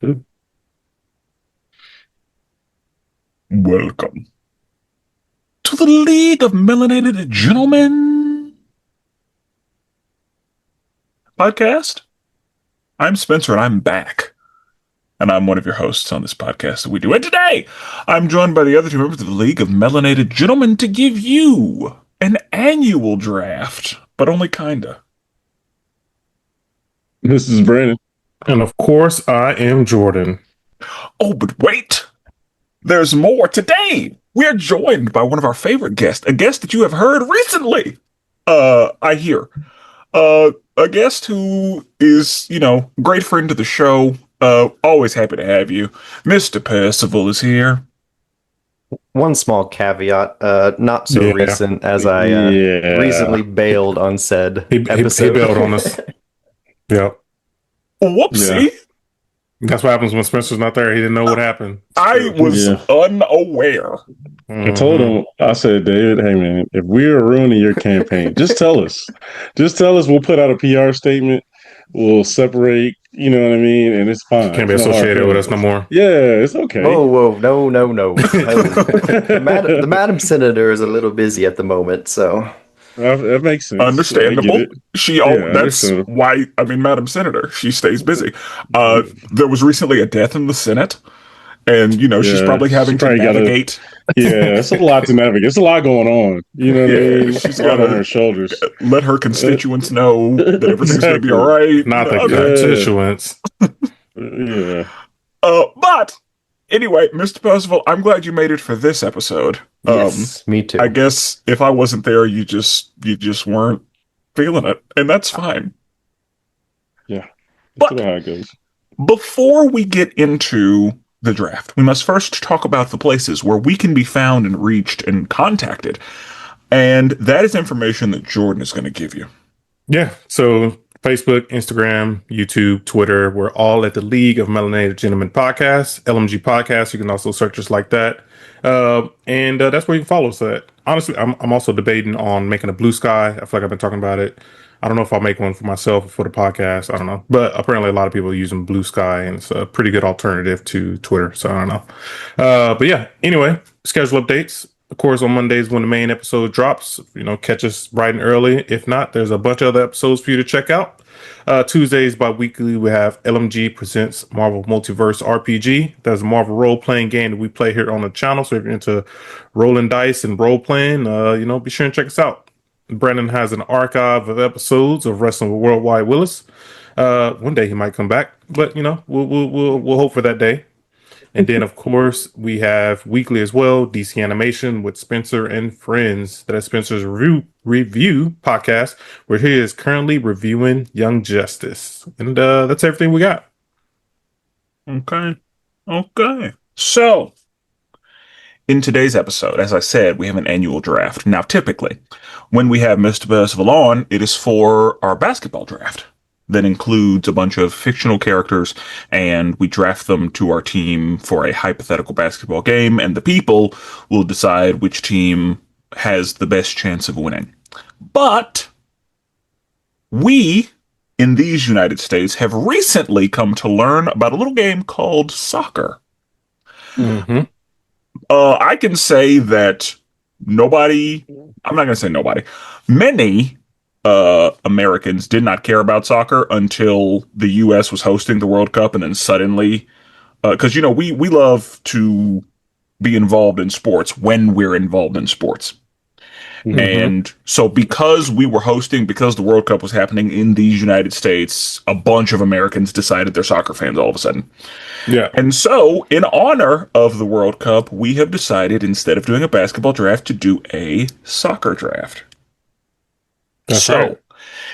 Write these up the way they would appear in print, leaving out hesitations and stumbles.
Welcome to the League of Melanated Gentlemen podcast. I'm Spencer and I'm back. And I'm one of your hosts on this podcast that we do. And today, I'm joined by the other two members of the League of Melanated Gentlemen to give you an annual draft, but only kinda. This is Brandon. And of course, I am Jordan. Oh, but wait! There's more. Today, we're joined by one of our favorite guests, a guest that you have heard recently. I hear. A guest who is, great friend to the show. Always happy to have you. Mr. Percival is here. One small caveat, not so recent, as I recently bailed on said episode. He bailed on us. Yep. Whoopsie. Yeah. That's what happens when Spencer's not there. He didn't know what happened. I was unaware. I told him, I said, David, hey man, if we're ruining your campaign, just tell us. Just tell us. We'll put out a PR statement. We'll separate, you know what I mean? And it's fine. Can't be associated with us no more. Yeah, it's okay. Whoa, no. The Madam Senator is a little busy at the moment, so... That makes sense. Understandable. That's why, Madam Senator, she stays busy. There was recently a death in the Senate, and, she's probably having to navigate. It's a lot to navigate. It's a lot going on. You know what I mean? She's got on her shoulders. Let her constituents know that everything's going to be all right. Not the constituents. Yeah. But anyway, Mr. Percival, I'm glad you made it for this episode. Yes, me too. I guess if I wasn't there, you just weren't feeling it, and that's fine. Yeah, but how it goes. Before we get into the draft, we must first talk about the places where we can be found and reached and contacted, and that is information that Jordan is going to give you. Yeah, so Facebook, Instagram, YouTube, Twitter, we're all at the League of Melanated Gentlemen Podcast, LMG Podcast. You can also search us like that. And that's where you can follow us at. Honestly, I'm also debating on making a Blue Sky. I feel like I've been talking about it. I don't know if I'll make one for myself or for the podcast. I don't know. But apparently a lot of people are using Blue Sky, and it's a pretty good alternative to Twitter. So I don't know. But yeah, anyway, schedule updates. Of course, on Mondays when the main episode drops, catch us bright and early. If not, there's a bunch of other episodes for you to check out. Tuesdays bi-weekly, we have LMG Presents Marvel Multiverse RPG. That's a Marvel role-playing game that we play here on the channel. So if you're into rolling dice and role-playing, be sure and check us out. Brandon has an archive of episodes of Wrestling with Worldwide Willis. One day he might come back, but we'll hope for that day. And then, of course, we have weekly as well, DC Animation with Spenser and Friends. That is Spencer's review podcast, where he is currently reviewing Young Justice. And that's everything we got. Okay. So, in today's episode, as I said, we have an annual draft. Now, typically, when we have Mr. Percival on, it is for our basketball draft. That includes a bunch of fictional characters, and we draft them to our team for a hypothetical basketball game, and the people will decide which team has the best chance of winning. But we, in these United States, have recently come to learn about a little game called soccer. Mm-hmm. I can say that I'm not going to say nobody, many Americans did not care about soccer until the U.S. was hosting the World Cup, and then suddenly, because we love to be involved in sports when we're involved in sports, and so because we were hosting, because the World Cup was happening in these United States, a bunch of Americans decided they're soccer fans all of a sudden. Yeah, and so in honor of the World Cup, we have decided, instead of doing a basketball draft, to do a soccer draft. That's right.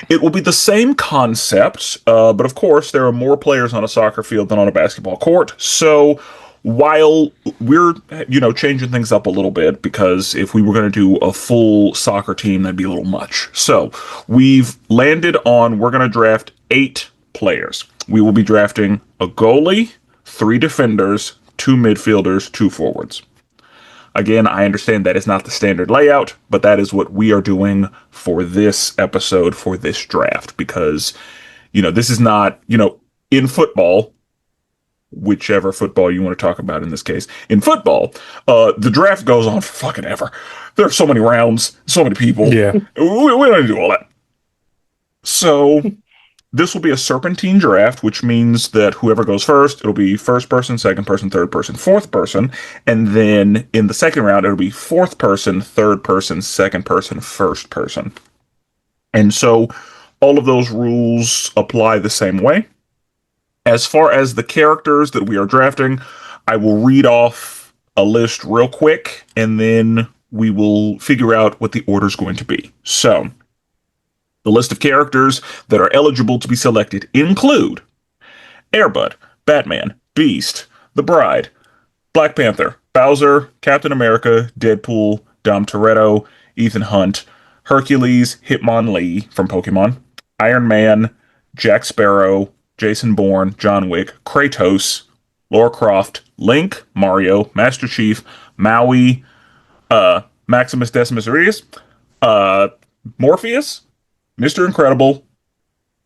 It will be the same concept, but of course, there are more players on a soccer field than on a basketball court. So while we're, changing things up a little bit, because if we were going to do a full soccer team, that'd be a little much. So we've landed on, we're going to draft 8 players. We will be drafting a goalie, 3 defenders, 2 midfielders, 2 forwards. Again, I understand that is not the standard layout, but that is what we are doing for this episode, for this draft, because, this is not, in football, whichever football you want to talk about in this case. In football, the draft goes on for fucking ever. There are so many rounds, so many people. Yeah. We don't need to do all that. So this will be a serpentine draft, which means that whoever goes first, it'll be first person, second person, third person, fourth person. And then in the second round, it'll be fourth person, third person, second person, first person. And so all of those rules apply the same way. As far as the characters that we are drafting, I will read off a list real quick and then we will figure out what the order is going to be. So, the list of characters that are eligible to be selected include Airbud, Batman, Beast, The Bride, Black Panther, Bowser, Captain America, Deadpool, Dom Toretto, Ethan Hunt, Hercules, Hitmonlee from Pokemon, Iron Man, Jack Sparrow, Jason Bourne, John Wick, Kratos, Lara Croft, Link, Mario, Master Chief, Maui, Maximus Decimus Aurelius, Morpheus, Mr. Incredible,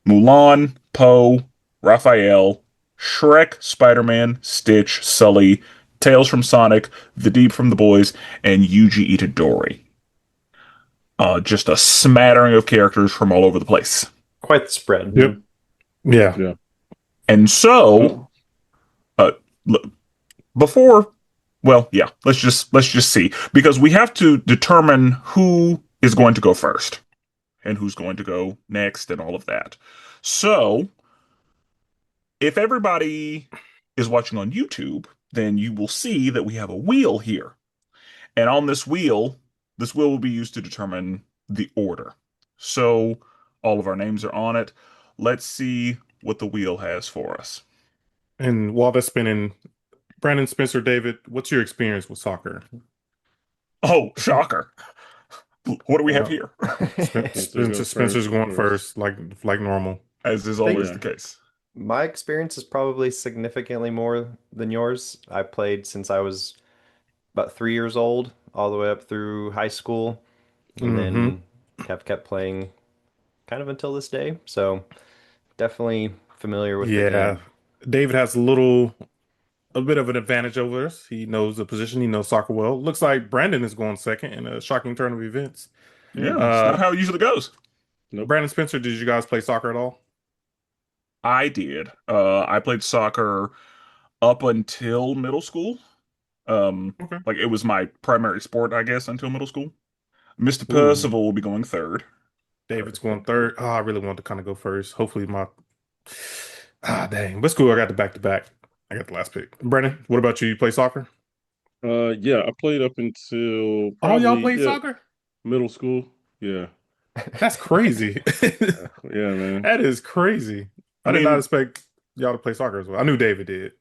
Mulan, Poe, Raphael, Shrek, Spider-Man, Stitch, Sully, Tales from Sonic, The Deep from the Boys, and Yuji Itadori. Just a smattering of characters from all over the place. Quite the spread. Yep. Yeah. Yeah. And so, before, well, yeah, let's just see, because we have to determine who is going to go first and who's going to go next and all of that. So, if everybody is watching on YouTube, then you will see that we have a wheel here. And on this wheel will be used to determine the order. So, all of our names are on it. Let's see what the wheel has for us. And while that's spinning, Brandon, Spencer, David, what's your experience with soccer? Oh, shocker. What do we have here? Spencer's going first, like normal. As is always the case. My experience is probably significantly more than yours. I played since I was about 3 years old, all the way up through high school, and then have kept playing kind of until this day. So definitely familiar with the game. David has a bit of an advantage over us. He knows the position. He knows soccer well. Looks like Brandon is going second in a shocking turn of events. Yeah, it's not how it usually goes. Nope. Brandon, Spencer, did you guys play soccer at all? I did. I played soccer up until middle school. Like it was my primary sport, I guess, until middle school. Mr. Percival will be going third. David's going third. Oh, I really want to kind of go first. Hopefully dang. But it's cool. I got the back-to-back. I got the last pick. Brandon, what about you? You play soccer? Yeah, I played up until all y'all played soccer? Middle school. Yeah. That's crazy. Yeah, man. That is crazy. I did not expect y'all to play soccer as well. I knew David did.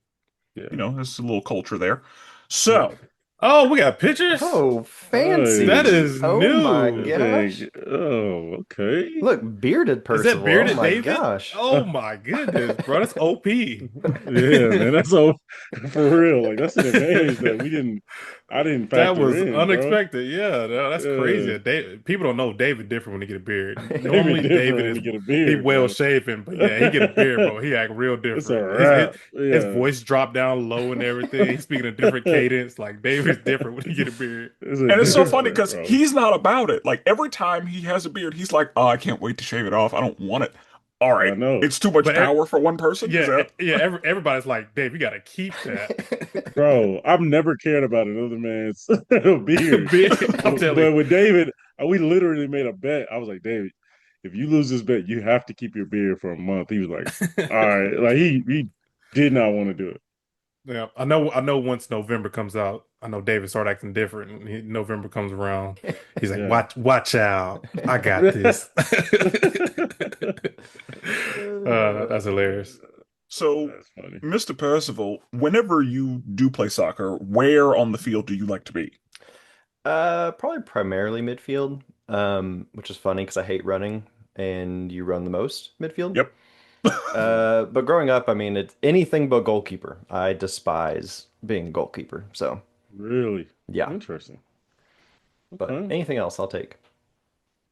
Yeah. You know, there's a little culture there. So, oh, we got pictures. Oh, fancy! That is new. Oh my gosh! Oh, okay. Look, bearded Percival. Is that bearded oh my David? Gosh! Oh my goodness, bro, that's OP. Yeah, man, that's all for real. Like that's an advantage that I didn't factor That was in, unexpected. Bro. Yeah, that's crazy. People don't know David different when he get a beard. Normally, David is get a beard, he well shaven, but yeah, he get a beard, bro. He act real different. It's a wrap. His voice dropped down low and everything. He's speaking a different cadence. Like David's different when he get a beard. And it's so funny because he's not about it. Like every time he has a beard, he's like, "Oh, I can't wait to shave it off. I don't want it." All right, it's too much power for one person. Yeah, everybody's like, "Dave, you got to keep that." Bro, I've never cared about another man's beard. I'm telling you. But with David, we literally made a bet. I was like, David, if you lose this bet, you have to keep your beard for a month. He was like, all right. Like he did not want to do it. Yeah, I know once November comes out, I know David started acting different. November comes around. He's like, watch out. I got this. That's hilarious. So, Mr. Percival, whenever you do play soccer, where on the field do you like to be? Probably primarily midfield, which is funny because I hate running, and you run the most midfield. Yep. But growing up, I mean, it's anything but goalkeeper. I despise being a goalkeeper. So really, yeah, interesting. But anything else, I'll take.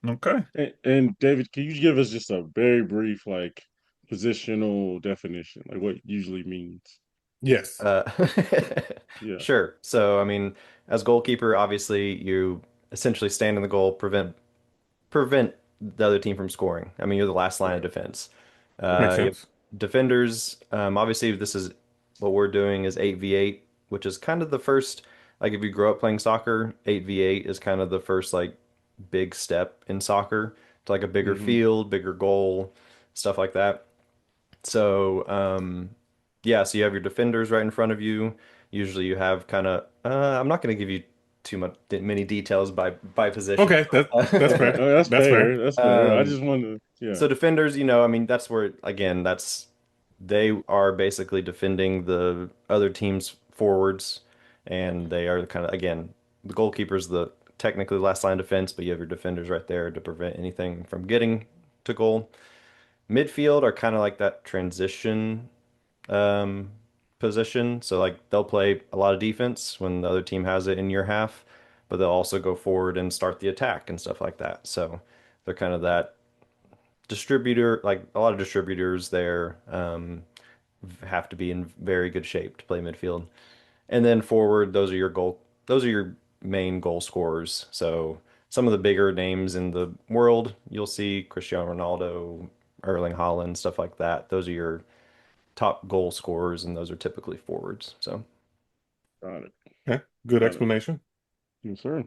Okay. And David, can you give us just a very brief, like, positional definition, like what it usually means? Yes. Uh, Yeah. sure. So, I mean, as goalkeeper, obviously you essentially stand in the goal, prevent the other team from scoring. I mean, you're the last line of Right. defense. Makes You have sense. defenders. Obviously, this is what we're doing is 8v8, which is kind of the first, like if you grow up playing soccer, 8v8 is kind of the first like big step in soccer to like a bigger Hmm. field, bigger goal, stuff like that. So, yeah, so you have your defenders right in front of you. Usually you have kind of, I'm not going to give you too many details by position. Okay, that's fair. No, that's That's fair. fair. That's fair. I Um, just wanted to, yeah. so defenders, I mean, that's where again, that's they are basically defending the other team's forwards, and they are kind of again, the goalkeeper's the technically last line of defense, but you have your defenders right there to prevent anything from getting to goal. Midfield are kind of like that transition um, position. So like they'll play a lot of defense when the other team has it in your half, but they'll also go forward and start the attack and stuff like that. So they're kind of that distributor, like a lot of distributors there have to be in very good shape to play midfield. And then forward, those are your main goal scorers. So some of the bigger names in the world, you'll see Cristiano Ronaldo, Erling Haaland, stuff like that. Those are your top goal scorers, and those are typically forwards. So Got it. Okay. Good Got it. explanation. Yes, sir.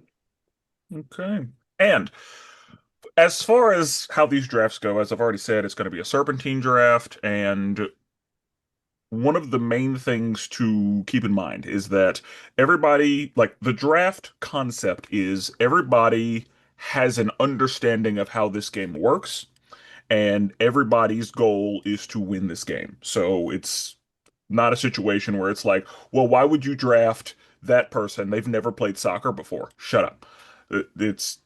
Okay. And as far as how these drafts go, as I've already said, it's going to be a serpentine draft, and one of the main things to keep in mind is that everybody, like the draft concept is everybody has an understanding of how this game works, and everybody's goal is to win this game. So it's not a situation where it's like, well, why would you draft that person? They've never played soccer before. Shut up. It's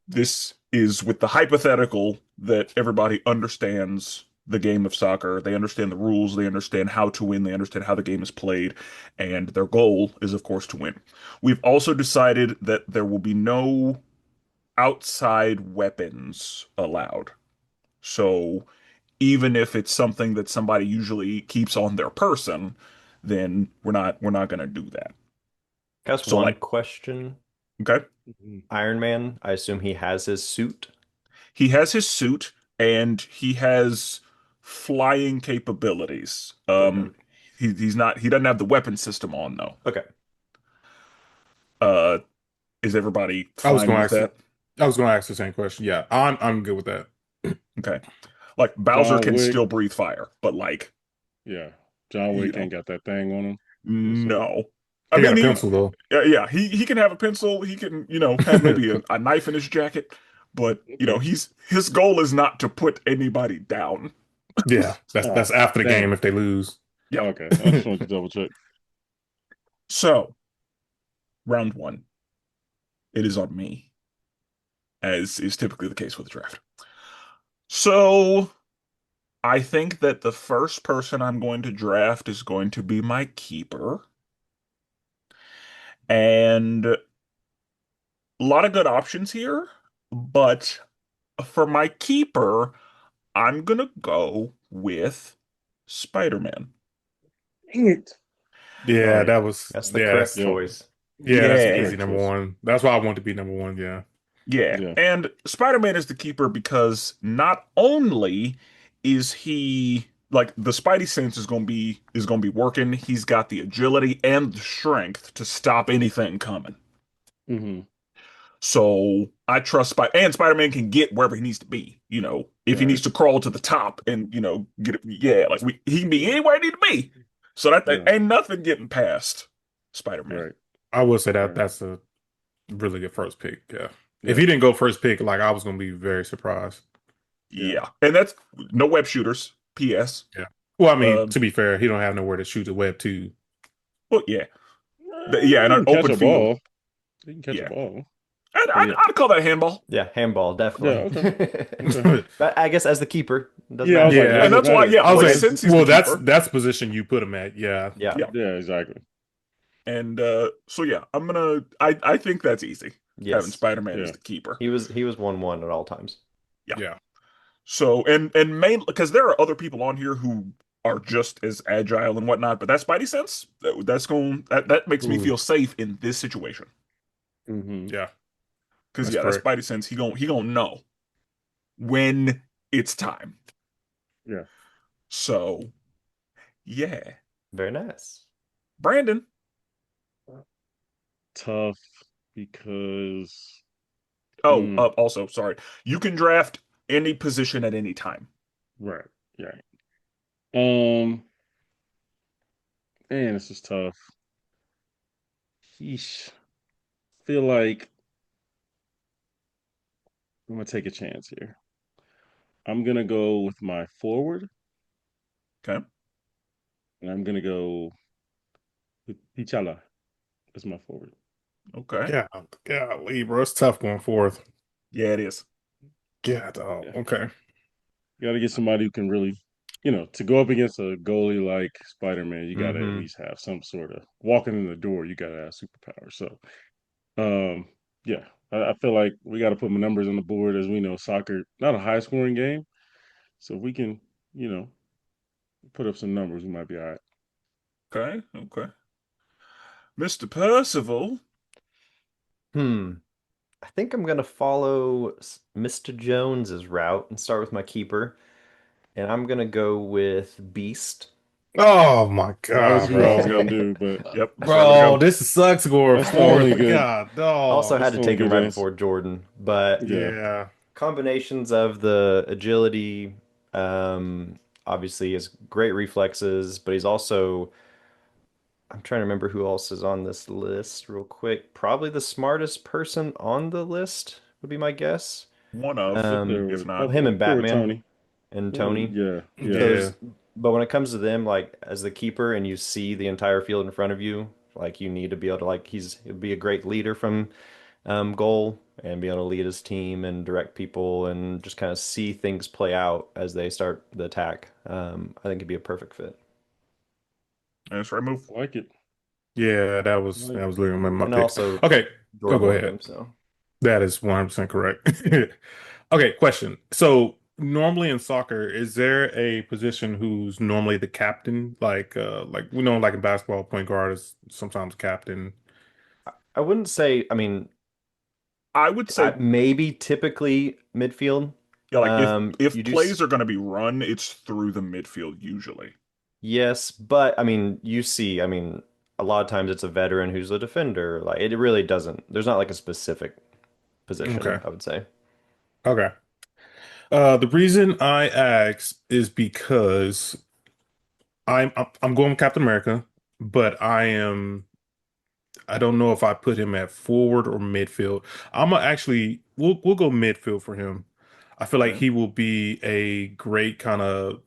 this is with the hypothetical that everybody understands the game of soccer. They understand the rules, they understand how to win, they understand how the game is played, and their goal is, of course, to win. We've also decided that there will be no outside weapons allowed. So even if it's something that somebody usually keeps on their person, then we're not going to do that. that's So one like, question. okay, Mhm. Iron Man, I assume he has his suit. he has his suit and he has flying capabilities. Okay. He doesn't have the weapon system on though. Okay. Uh, is everybody I was fine gonna with ask that? I was gonna ask the same question. Yeah, I'm good with that. Okay. Like Bowser John can Wick. still breathe fire, but like, Yeah. John you Wick ain't know, got that thing on him. Yes, sir. no. I He got mean, a pencil though. yeah, he can have a pencil. He can, have maybe a knife in his jacket, but Okay. his goal is not to put anybody down. Yeah, that's Oh, after the dang. game if they lose. Yeah. Okay. I just wanted to double check. So round one, it is on me, as is typically the case with the draft. So I think that the first person I'm going to draft is going to be my keeper, and a lot of good options here, but for my keeper, I'm gonna go with Spider-Man. Dang it. All Yeah, right. that was That's the correct yes. Yep. choice. Yeah, That's that's the an Yeah, easy correct number choice. one. That's why I want to be number one. Yeah. yeah. Yeah. And Spider-Man is the keeper because not only is he like the Spidey sense is gonna be working, he's got the agility and the strength to stop anything coming. Hmm. So I trust Spider-Man can get wherever he needs to be. If he Right. needs to crawl to the top and get it, yeah, like he can be anywhere he need to be. So that Yeah. ain't nothing getting past Spider-Man. Right. I would say that Right. that's a really good first pick. Yeah. If Yeah. he didn't go first pick, like I was gonna be very surprised. Yeah. Yeah, and that's no web shooters. P.S. Yeah. Well, I mean, Um, to be fair, he don't have nowhere to shoot the web to. well, yeah, yeah, in He an can catch open a field. ball. He can catch a Yeah, ball. I'd, But I'd, yeah. I'd call that a handball. Yeah, handball, Yeah. definitely. Okay. Okay. But I guess as the keeper, it doesn't Yeah. I was matter. like, Yeah. does And it that's why, matter? yeah, I was like Okay. like, since he's the well, that's keeper, that's the position you put him at. Yeah. Yeah. yeah, Yeah. Exactly. and so yeah, I think that's easy having Yes. Spider-Man as Yeah. the keeper. He was 1-1 at all times. Yeah. Yeah. So and main because there are other people on here who are just as agile and whatnot. But that Spidey sense, that makes me Mm, feel safe in this situation. hmm. Yeah, Because that's yeah, that correct. Spidey sense, he gonna know when it's time. Yeah. So yeah, Very nice. Brandon. Tough because Oh, mm, also sorry, you can draft any position at any time. right, yeah. Um, man, this is tough. Yeesh. Feel like I'm gonna take a chance here. I'm gonna go with my forward, Okay. and I'm gonna go with T'Challa as my forward. Okay. Yeah, golly, bro, it's tough going forth. Yeah, it is. Yeah, dog. Yeah, Okay. you got to get somebody who can really, to go up against a goalie like Spider-Man. You got to at Mm-hmm. least have some sort of walking in the door. You got to have superpowers. So, um, yeah, I feel like we got to put numbers on the board. As we know, soccer not a high-scoring game, so if we can, you know, put up some numbers, we might be all right. Okay. Okay. Mr. Percival. Hmm. I think I'm gonna follow Mr. Jones's route and start with my keeper, and I'm gonna go with Beast. Oh my That was God, who I was bro. gonna do, but Yep, that's where I'm gonna Bro, go. this sucks going that's the forth, only but good. God, Also dog. had That's to the only take him good right answer. before Jordan, but Yeah, Yeah. combinations of the agility, um, obviously he has great reflexes, but he's also I'm trying to remember who else is on this list real quick. Probably the smartest person on the list would be my guess. One of, if Well, not. him and up there with Batman Tony. and Well, Tony. yeah, So yeah. Yeah. there's, but when it comes to them, like as the keeper and you see the entire field in front of you, like you need to be able to he'd be a great leader from goal and be able to lead his team and direct people and just kind of see things play out as they start the attack. I think it'd be a perfect fit. That's right move. I like it. Yeah, that I was like that it. was literally my And pick. also Okay. Oh, Jordan go loved ahead. him, so. That is 100% correct. Okay, question. So normally in soccer, is there a position who's normally the captain? Like we know like in basketball, point guard is sometimes captain. I wouldn't say, I mean, I would say, maybe typically midfield. yeah, like if You do, plays are gonna be run, it's through the midfield usually. yes, but I mean, you see, I mean, a lot of times it's a veteran who's a defender. Like it really doesn't, there's not like a specific position, Okay. I would say. Okay. The reason I ask is because I'm going with Captain America, but I don't know if I put him at forward or midfield. I'm gonna actually we'll go midfield for him. I feel like Okay. he will be a great kind of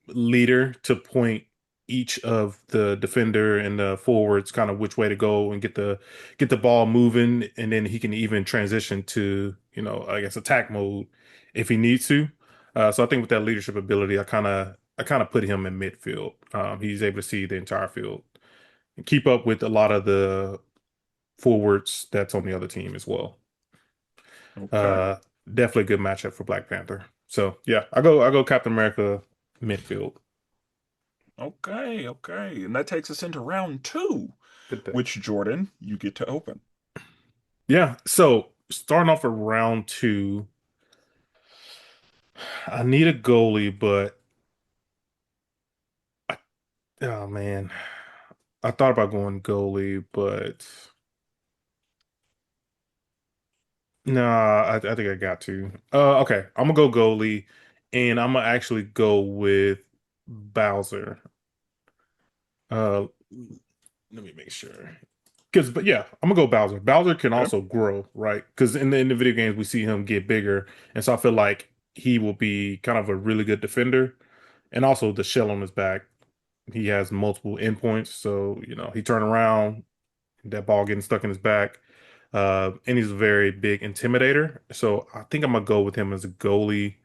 leader to point each of the defender and the forwards kind of which way to go and get the ball moving, and then he can even transition to, I guess, attack mode if he needs to. So I think with that leadership ability, I kind of put him in midfield. He's able to see the entire field and keep up with a lot of the forwards that's on the other team as well. Okay. Uh, Definitely a good matchup for Black Panther. So yeah, I go Captain America midfield. Okay. Okay. And that takes us into round two, Good pick. which Jordan, you get to open. Yeah. So starting off with round two, I need a goalie, but I, oh man, I thought about going goalie, but nah, I think I got to. Okay, I'm gonna go goalie, and I'm gonna actually go with Bowser. Uh, Let me make sure. But yeah, I'm gonna go Bowser. Bowser can Okay. also grow, right? Because in the video games we see him get bigger, and so I feel like he will be kind of a really good defender, and also the shell on his back. He has multiple endpoints, so he turn around, that ball getting stuck in his back, and he's a very big intimidator. So I think I'm gonna go with him as a goalie.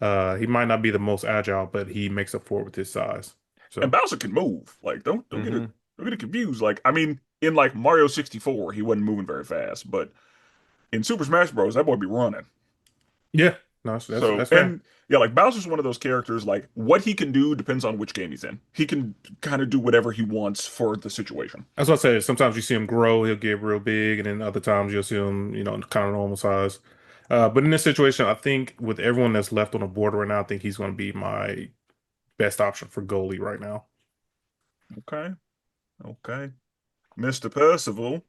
He might not be the most agile, but he makes up for it with his size. And So Bowser can move. Like, don't get it Hmm. don't get it confused. Like, I mean, in like Mario 64, he wasn't moving very fast, but in Super Smash Bros, that boy be running. yeah, No, So, that's fair. and yeah, like Bowser's one of those characters, like what he can do depends on which game he's in. He can kind of do whatever he wants for the situation. That's what I said. Sometimes you see him grow, he'll get real big, and then other times you'll see him, kind of normal size. But in this situation, I think with everyone that's left on the board right now, I think he's going to be my best option for goalie right now. Okay. Okay. Mr. Percival.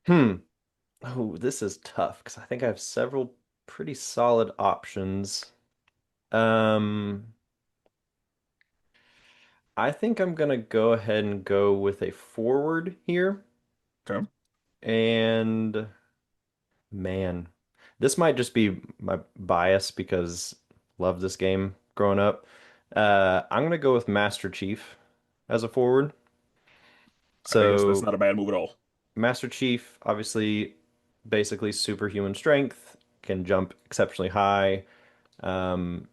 Hmm. Oh, this is tough because I think I have several pretty solid options. Um, I think I'm gonna go ahead and go with a forward here. Okay. And man, this might just be my bias because loved this game growing up. I'm gonna go with Master Chief as a forward. I guess that's So not a bad move at all. Master Chief, obviously, basically superhuman strength, can jump exceptionally high. Um,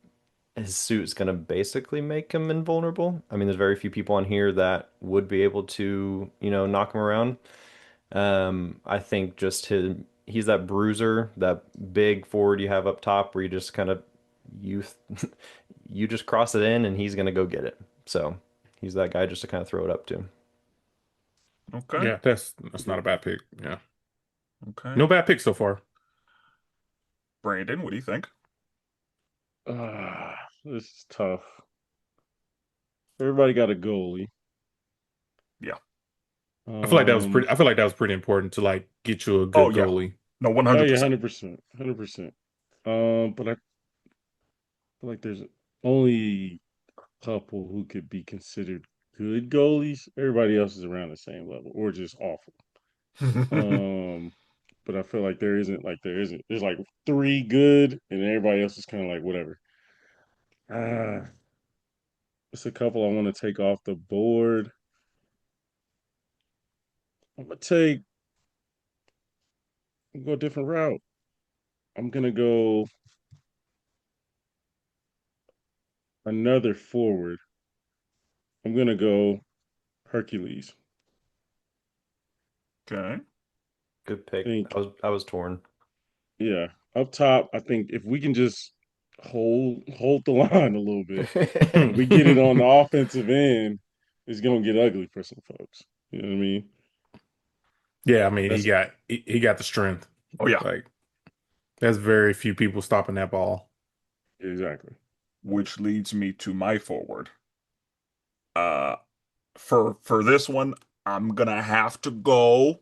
his suit's gonna basically make him invulnerable. I mean, there's very few people on here that would be able to, knock him around. I think just he's that bruiser, that big forward you have up top where you just kind of you you just cross it in and he's gonna go get it. So he's that guy just to kind of throw it up to. Okay. Yeah, that's not a bad pick. Yeah, Okay. no bad pick so far. Brandon, what do you think? This is tough. Everybody got a goalie. Yeah. Um, I feel like that was pretty important to like get you a Oh good yeah. goalie. No, oh yeah, 100%. 100%, 100%. But I feel like there's only a couple who could be considered good goalies. Everybody else is around the same level or just awful. Um, but I feel like there isn't. There's like three good, and everybody else is kind of like whatever. Ah, it's a couple I want to take off the board. I'm gonna take go a different route. I'm gonna go another forward. I'm gonna go Hercules. Okay. Good I pick. I think, was torn. yeah, up top, I think if we can just hold the line a little bit, and we get it on the offensive end, it's gonna get ugly for some folks. You know what I mean? Yeah, I mean That's he got the strength. Oh yeah. Like there's very few people stopping that ball. exactly. Which leads me to my forward. Uh for this one, I'm gonna have to go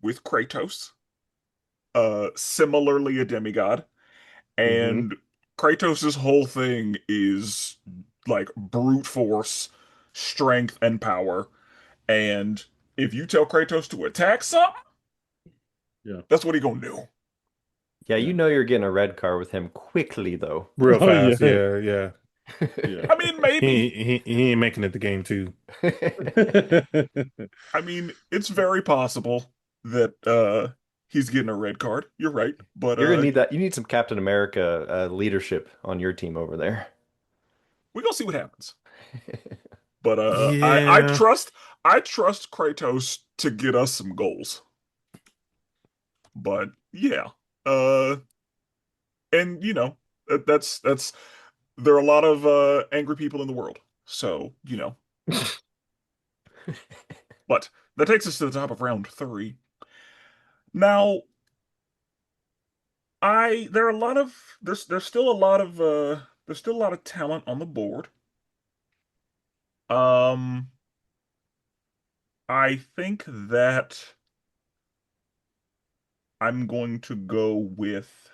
with Kratos. Similarly a demigod. Hmm. And Kratos' whole thing is like brute force, strength, and power. And if you tell Kratos to attack something, Yeah, that's what he gonna do. Yeah, yeah. you're getting a red card with him quickly though. Real Oh yeah, fast. Yeah, yeah. yeah. I mean, maybe. He ain't making it the game too. I mean, it's very possible that he's getting a red card. You're right. But You're gonna need that. You need some Captain America leadership on your team over there. we gonna see what happens. But Yeah. I trust Kratos to get us some goals. But yeah. Uh and that's there are a lot of angry people in the world. So, but that takes us to the top of round 3. Now, I there are a lot of there's still a lot of there's still a lot of talent on the board. Um I think that I'm going to go with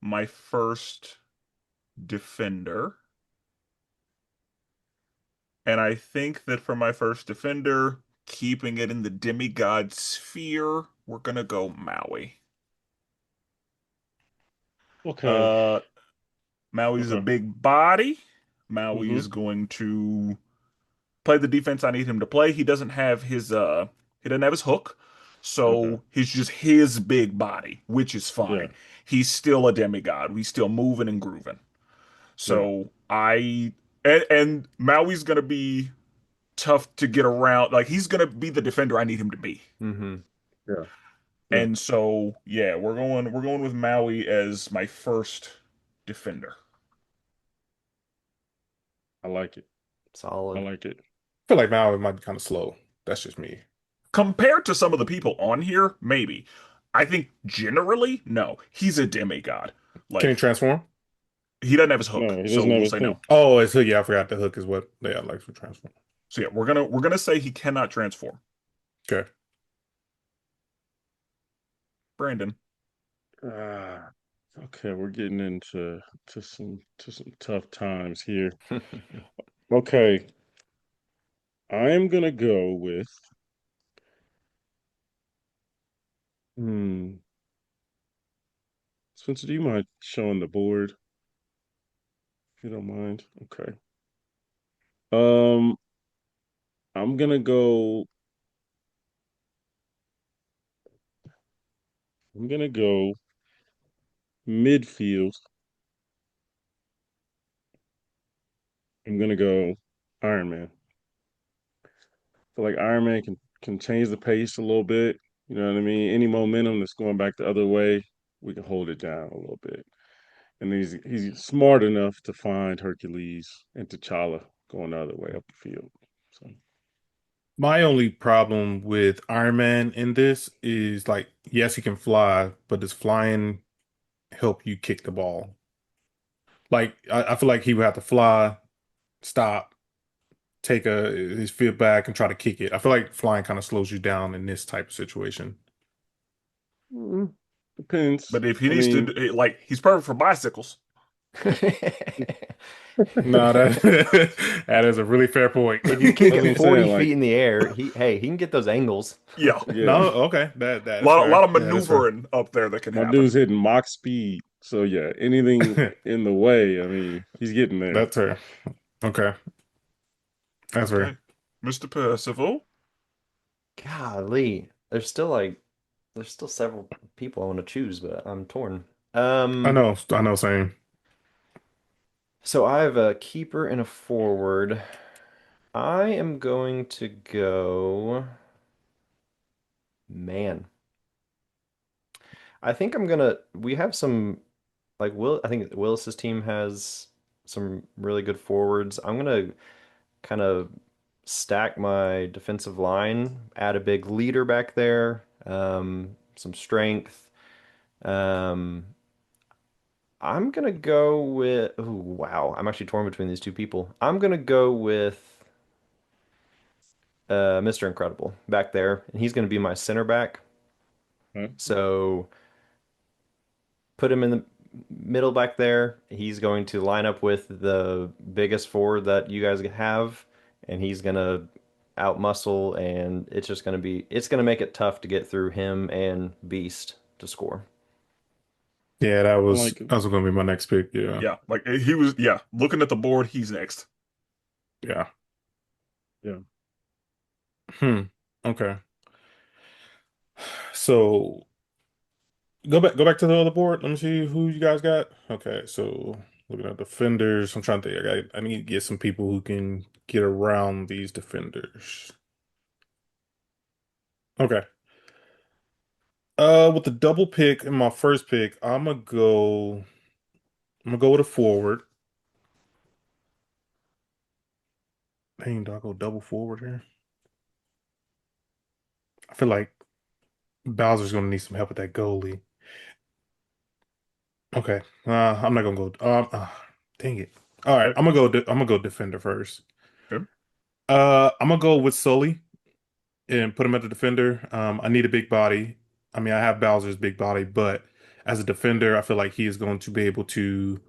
my first defender. And I think that for my first defender, keeping it in the demigod sphere, we're gonna go Maui. Okay. Uh Maui's a Okay. big body. Maui Hmm. is going to play the defense I need him to play. He doesn't have his hook. Okay. So he's just his big body, which is Yeah. fine. He's still a demigod. He's still moving and grooving. Yeah. So and Maui's gonna be tough to get around. Like he's gonna be the defender I need him to be. Hmm. Yeah. Yeah, And so, yeah, we're going with Maui as my first defender. I like it. I Solid. like it. I feel like Maui might be kind of slow. That's just me. Compared to some of the people on here, maybe. I think generally, no. He's a demigod. Can he Like transform? he doesn't have his No, hook, he so doesn't have we'll his say thing. no. Oh, it's hook. Yeah, I forgot the hook is what they like for transform. So yeah, we're gonna say he cannot transform. Okay. Brandon. Ah, okay, we're getting into to some tough times here. Okay, I am gonna go with hmm. Spencer, do you mind showing the board if you don't mind? Okay. Um, I'm gonna go. I'm gonna go midfield. I'm gonna go Iron Man. I feel like Iron Man can change the pace a little bit. You know what I mean? Any momentum that's going back the other way, we can hold it down a little bit. And he's smart enough to find Hercules and T'Challa going the other way up the field. So My only problem with Iron Man in this is like, yes, he can fly, but does flying help you kick the ball? Like, I feel like he would have to fly, stop, take his feet back, and try to kick it. I feel like flying kind of slows you down in this type of situation. mm, depends. But if he I needs to, mean, like, he's perfect for bicycles. No, that that is a really fair point. If you kick that's it what I'm 40 saying. feet Like, in the air, he can get those angles. Yeah, yeah, No, okay, that a is lot fair. of Yeah, that's fair. maneuvering up there that can my happen. dude's hitting Mach speed. So yeah, anything in the way, I mean, he's getting there. That's fair. Okay, that's fair. Okay, Mr. Percival. Golly, there's still several people I want to choose, but I'm torn. I know, same. So I have a keeper and a forward. I am going to go, man. I think I'm gonna. We have some like Will. I think Willis's team has some really good forwards. I'm gonna kind of stack my defensive line, add a big leader back there, some strength. Um, I'm gonna go with. Oh wow, I'm actually torn between these two people. I'm gonna go with Mr. Incredible back there, and he's gonna be my center back. Huh? So put him in the middle back there. He's going to line up with the biggest forward that you guys have, and he's gonna outmuscle, and it's gonna make it tough to get through him and Beast to score. Yeah, I like it. that was going to be my next pick. Yeah, Yeah, like he was. Yeah, looking at the board, he's next. yeah. Yeah. Hmm. Okay. So go back to the other board. Let me see who you guys got. Okay, so looking at defenders, I'm trying to think. I need to get some people who can get around these defenders. Okay. With the double pick in my first pick, I'm gonna go with a forward. Dang, do I go double forward here? I feel like Bowser's gonna need some help with that goalie. Okay. I'm not gonna go. Dang it. All right, Okay. I'm gonna go. I'm gonna go defender first. Okay. I'm gonna go with Sully and put him at the defender. I need a big body. I mean, I have Bowser's big body, but as a defender, I feel like he is going to be able to,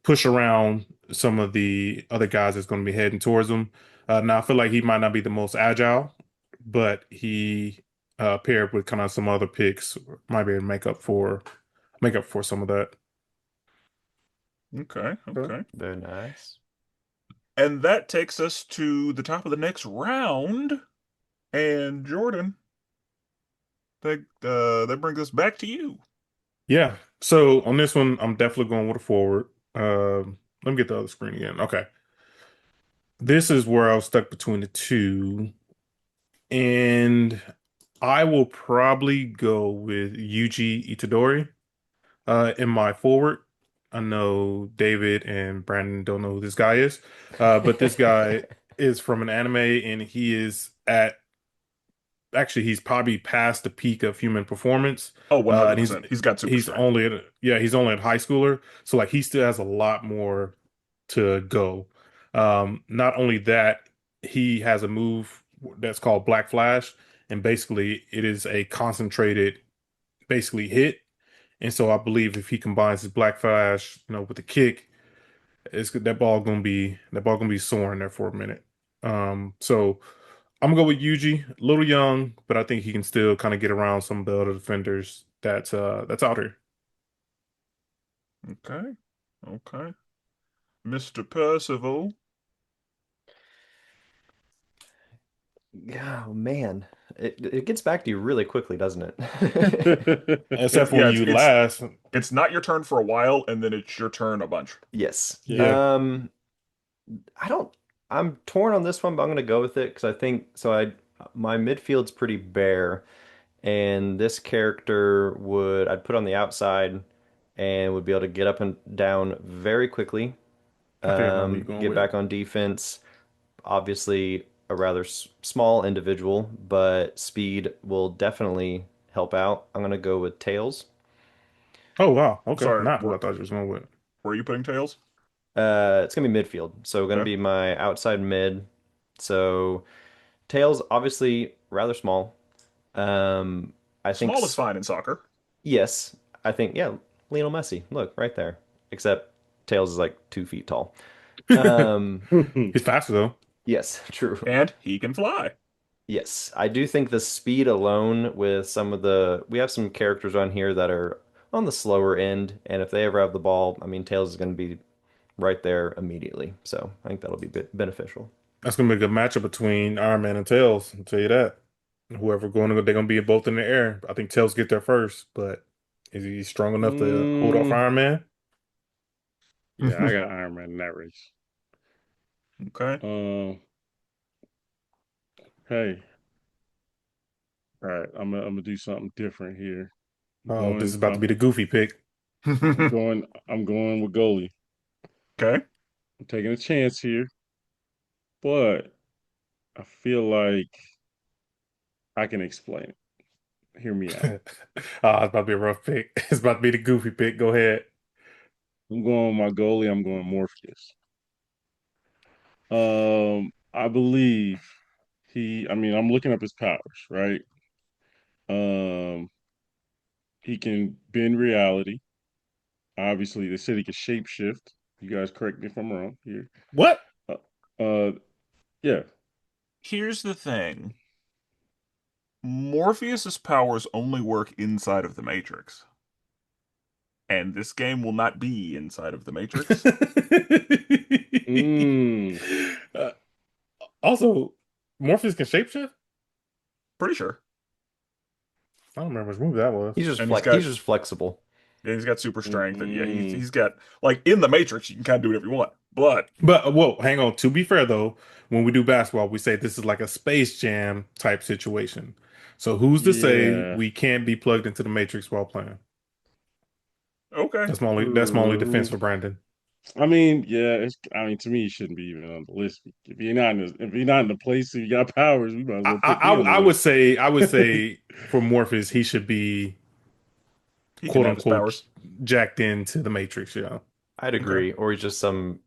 push around some of the other guys that's going to be heading towards him. Now, I feel like he might not be the most agile, but he paired with kind of some other picks might be able to make up for some of that. Okay. Okay. Okay. Very nice. And that takes us to the top of the next round. And Jordan, that brings us back to you. Yeah. So on this one, I'm definitely going with a forward. Let me get the other screen again. Okay. This is where I was stuck between the two. And I will probably go with Yuji Itadori in my forward. I know David and Brandon don't know who this guy is, but this guy is from an anime, and he is at actually he's probably past the peak of human performance. Oh, one hundred And percent. He's got super he's strength. only at yeah, he's only at high schooler, so like he still has a lot more to go. Not only that, he has a move that's called Black Flash, and basically it is a concentrated basically hit. And so I believe if he combines his Black Flash, with the kick, it's that ball gonna be soaring there for a minute. So I'm gonna go with Yuji, a little young, but I think he can still kind of get around some of the other defenders that's out here. Okay. Okay. Mr. Percival. Oh man, it gets back to you really quickly, doesn't it? Except It's for when yeah, you last. it's not your turn for a while, and then it's your turn a bunch. Yes. Yeah. I don't. I'm torn on this one, but I'm gonna go with it because I think so. My midfield's pretty bare, and this character I'd put on the outside and would be able to get up and down very quickly. I think I know who you're going Get with. back on defense. Obviously, a rather small individual, but speed will definitely help out. I'm gonna go with Tails. Oh wow, okay, Sorry, not who where, I thought you was going with. where are you putting tails? It's gonna be midfield, so gonna Okay. be my outside mid. So Tails obviously rather small. Um, I think Small is fine in soccer. yes, I think yeah, Lionel Messi. Look right there. Except Tails is like 2 feet tall. Um, He's faster though. yes, true. And he can fly. Yes, I do think the speed alone with we have some characters on here that are on the slower end, and if they ever have the ball, I mean, Tails is going to be right there immediately. So I think that'll be beneficial. That's gonna be a good matchup between Iron Man and Tails. I'll tell you that. Whoever they're gonna be both in the air. I think Tails get there first, but is he strong enough to hold off Mm, Iron Man? yeah, I got Iron Man in that race. Okay. Um, hey, all right, I'm gonna do something different here. I'm Oh, this going, is about to be the goofy pick. I'm going with goalie. Okay. I'm taking a chance here, but I feel like I can explain it. Hear me out. It's about to be a rough pick. It's about to be the goofy pick. Go ahead. I'm going with my goalie. I'm going Morpheus. I believe I mean, I'm looking up his powers, right? Um, he can bend reality. Obviously, they said he can shapeshift. You guys correct me if I'm wrong here. What? Uh, uh yeah. Here's the thing. Morpheus's powers only work inside of the Matrix. And this game will not be inside of the Matrix. Mm, Uh, also, Morpheus can shapeshift? Pretty sure. I don't remember which movie that was. And he's He's got just flexible. yeah, he's got super strength, and yeah, mm, he's got like in the Matrix, you can kind of do whatever you want. But But whoa, hang on. To be fair though, when we do basketball, we say this is like a Space Jam type situation. So who's to say yeah. we can't be plugged into the Matrix while playing? okay, That's my only defense True. for Brandon. I mean, yeah, I mean, to me, he shouldn't be even on the list. If you're not in the place and you got powers, we might as I, well I put me on the I would list. say I would say for Morpheus he should be he can quote have his unquote powers. jacked into the Matrix. Yeah, I'd Okay, agree. Or he's just some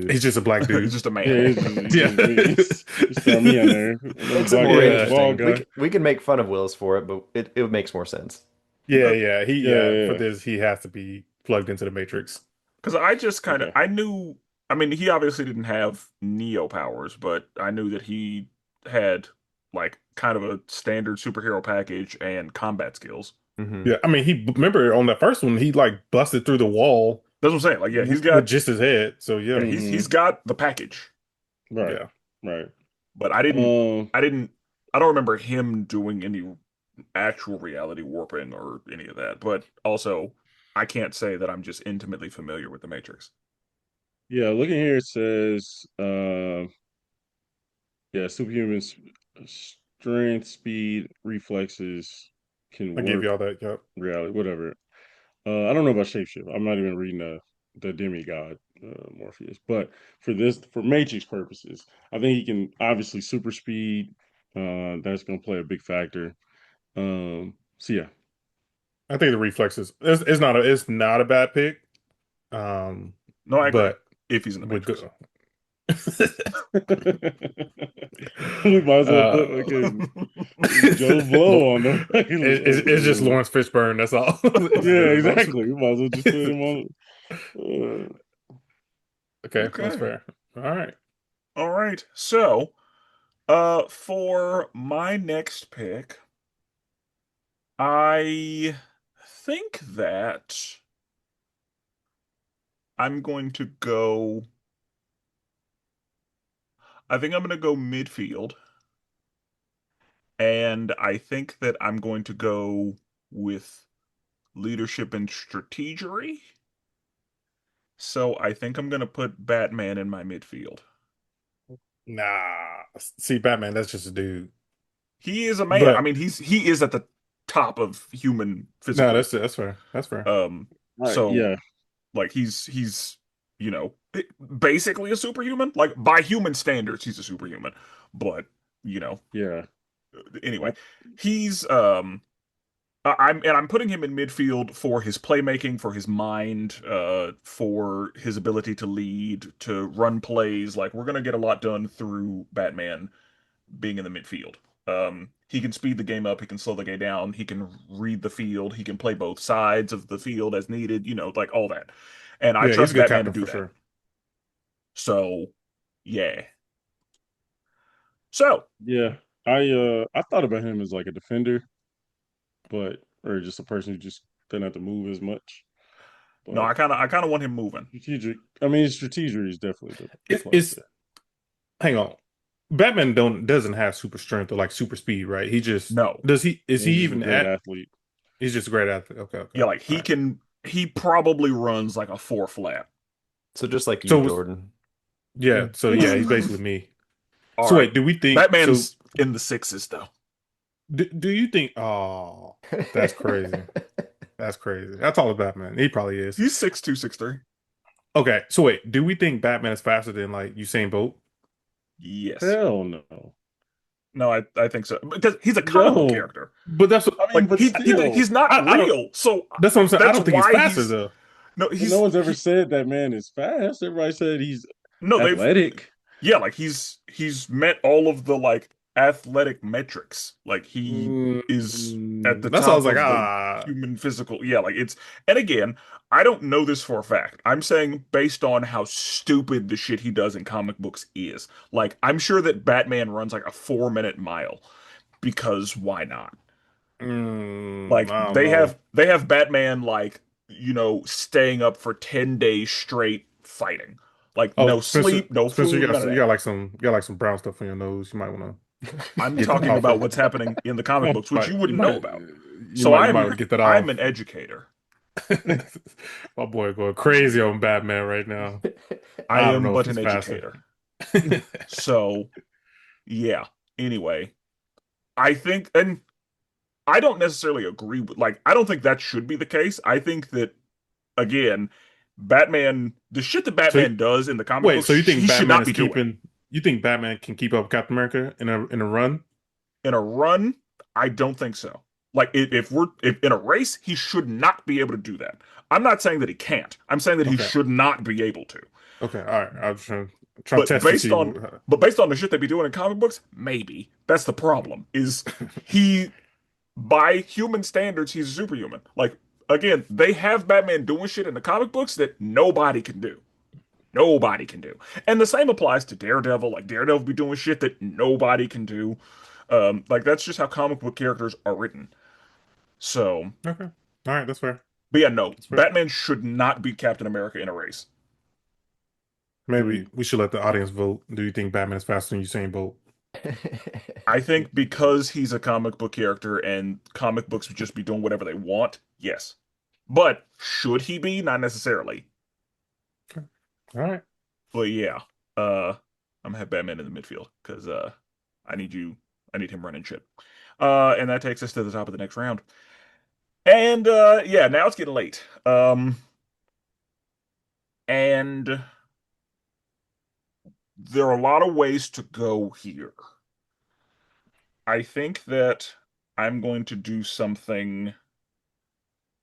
he's dude. just a black he's dude. just a Yeah, man. it's Yeah, just me. Just throw me on there. Another Makes it black more guy, yeah, bald interesting. guy. We can make fun of Willis for it, but it makes more sense. yeah, yeah. Yeah, For yeah, this he has to be plugged into the Matrix. Because I just yeah. kind of Okay. I knew. I mean, he obviously didn't have Neo powers, but I knew that he had like kind of a standard superhero package and combat skills. Hmm. Yeah, I mean, he remember on the first one, he like busted through the wall That's what I'm saying. Like, yeah, with just his head. So yeah, yeah, he's Hmm. got the package. Right, yeah. right. But Um, I didn't, I don't remember him doing any actual reality warping or any of that. But also, I can't say that I'm just intimately familiar with the Matrix. yeah, looking here, it says, yeah, strength, speed, reflexes can I gave work. you all that. Yep. Reality, whatever. I don't know about shapeshift. I'm not even reading the demigod Morpheus, but for Matrix purposes, I think he can obviously super speed. That's going to play a big factor. So yeah, I think the reflexes it's not a bad pick. No, I agree. But If he's in the would Matrix. go. we might as well put uh, fucking Joe Blow on the it's just fucking. Lawrence Fishburne. That's all. Yeah, Lawrence- exactly. We might as well just put him on. okay, that's Okay. fair. All right. All right. So, for my next pick, I think that I'm going to go. I think I'm going to go midfield, and I think that I'm going to go with leadership and strategery. So I think I'm going to put Batman in my midfield. Nah. See, Batman, that's just a dude. He is a man. I But mean, he is at the top of human no, physical. that's fair. That's fair. So Yeah, like he's you know basically a superhuman. Like by human standards, he's a superhuman. But you know yeah. anyway, I, he's I'm putting him in midfield for his playmaking, for his mind, for his ability to lead, to run plays. Like we're gonna get a lot done through Batman being in the midfield. He can speed the game up, he can slow the game down, he can read the field, he can play both sides of the field as needed, like all that. And I Yeah, he's a trust good Batman to captain do for that. sure. So, yeah. So, yeah. I thought about him as like a defender, but or just a person who just doesn't have to move as much. no, But I kind of want him moving. strategic. I mean, strategic is definitely the plus It's there. hang on. Batman doesn't have super strength or like super speed, right? He just No. does he is he He's just a even great at athlete. he's just a great athlete. Okay, okay. Yeah, like All he right. can he probably runs like a four flat. So just like you, So Jordan. yeah, he's basically me. All So right. wait, do we think so Batman's in the sixes though. do you think oh that's crazy. That's crazy. That's all about Batman. He probably is. He's 6'2", 6'3". Okay, so wait, do we think Batman is faster than like Usain Bolt? Yes. Hell no, No, I think so. Because he's a comic book no. character. But that's what I mean, Like but still, he's not I don't real. So that's what I'm saying. I that's don't think he's why faster he's though. no but no one's ever he said that man is fast. Everybody said he's no they've athletic. yeah, like he's met all of the like athletic metrics. Like he is at the That's why I was top like, of the ah, human physical. Yeah, like it's and again, I don't know this for a fact. I'm saying based on how stupid the shit he does in comic books is. Like I'm sure that Batman runs like a 4-minute mile because why not? Like I don't know. they have Batman like, staying up for 10 days straight fighting. Like Oh, no Spencer, sleep, no Spencer, food, none of that. you got like some brown stuff on your nose. You might want to I'm get that talking off. about what's happening in the comic books, which you You wouldn't know might, about. So you might want to get that I'm off. an educator. My boy going crazy on Batman right now. I I don't am know if but he's an faster. educator. So yeah. Anyway, I think and I don't necessarily agree with I don't think that should be the case. I think that again, Batman the shit that So Batman does in the comic wait, books so you think he should Batman not is be doing. keeping? You think Batman can keep up with Captain America in a run? In a run, I don't think so. Like if in a race, he should not be able to do that. I'm not saying that he can't. I'm saying that he Okay, should not be able to. okay, all right. I was trying to But test to based see. on but based on the shit they be doing in comic books, maybe. That's the problem. Is he by human standards, he's a superhuman. Like again, they have Batman doing shit in the comic books that nobody can do. Nobody can do. And the same applies to Daredevil. Like Daredevil be doing shit that nobody can do. Like that's just how comic book characters are written. So, Okay, all right, that's fair. but yeah, no, That's fair. Batman should not beat Captain America in a race. Maybe Mm. we should let the audience vote. Do you think Batman is faster than Usain Bolt? I think because he's a comic book character and comic books would just be doing whatever they want, yes. But should he be? Not necessarily. Okay. All right. But yeah, I'm gonna have Batman in the midfield because I need you I need him running shit. And that takes us to the top of the next round. And yeah, now it's getting late. And there are a lot of ways to go here. I think that I'm going to do something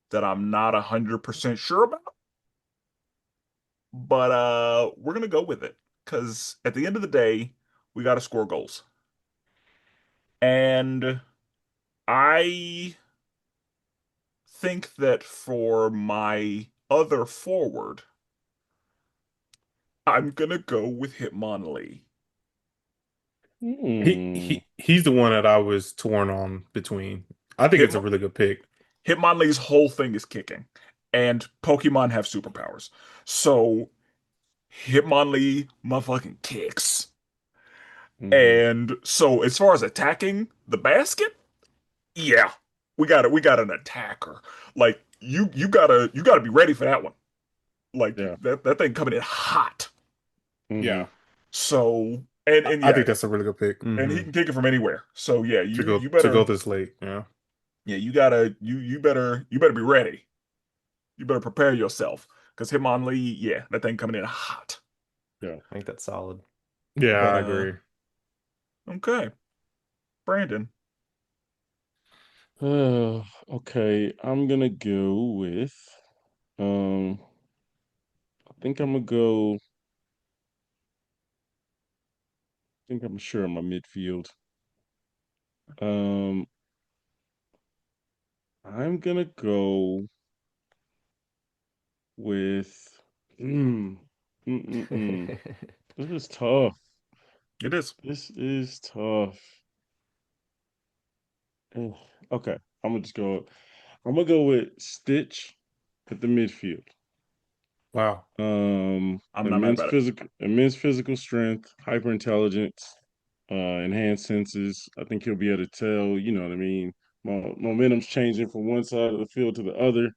that I'm not 100% sure about, but we're gonna go with it because at the end of the day, we got to score goals. And I think that for my other forward, I'm gonna go with Hitmonlee. Hmm. He's the one that I was torn on between. I think it's a Hitmon really good pick. Hitmonlee's whole thing is kicking, and Pokemon have superpowers. So Hitmonlee motherfucking kicks. Hmm. And so as far as attacking the basket, yeah, we got an attacker. Like you gotta be ready for that one. Like Yeah. that thing coming in hot. Hmm. Yeah, So and I yeah, think that's a really good pick and he Hmm. can kick it from anywhere. So yeah, you to go better this late. Yeah, yeah, you better be ready. You better prepare yourself. Because Hitmonlee, yeah, that thing coming in hot. Yeah. I think that's solid. yeah, But I agree. okay. Brandon. Okay. I'm gonna go with um I think I'm gonna go I think I'm sure in my midfield. Um I'm gonna go with mm, mm. This is tough. It is. This is tough. Ugh. Okay. I'm gonna just go I'm gonna go with Stitch at the midfield. Wow. I'm not mad about it. Immense physical strength, hyper intelligence, enhanced senses. I think he'll be able to tell, you know what I mean. Momentum's changing from one side of the field to the other.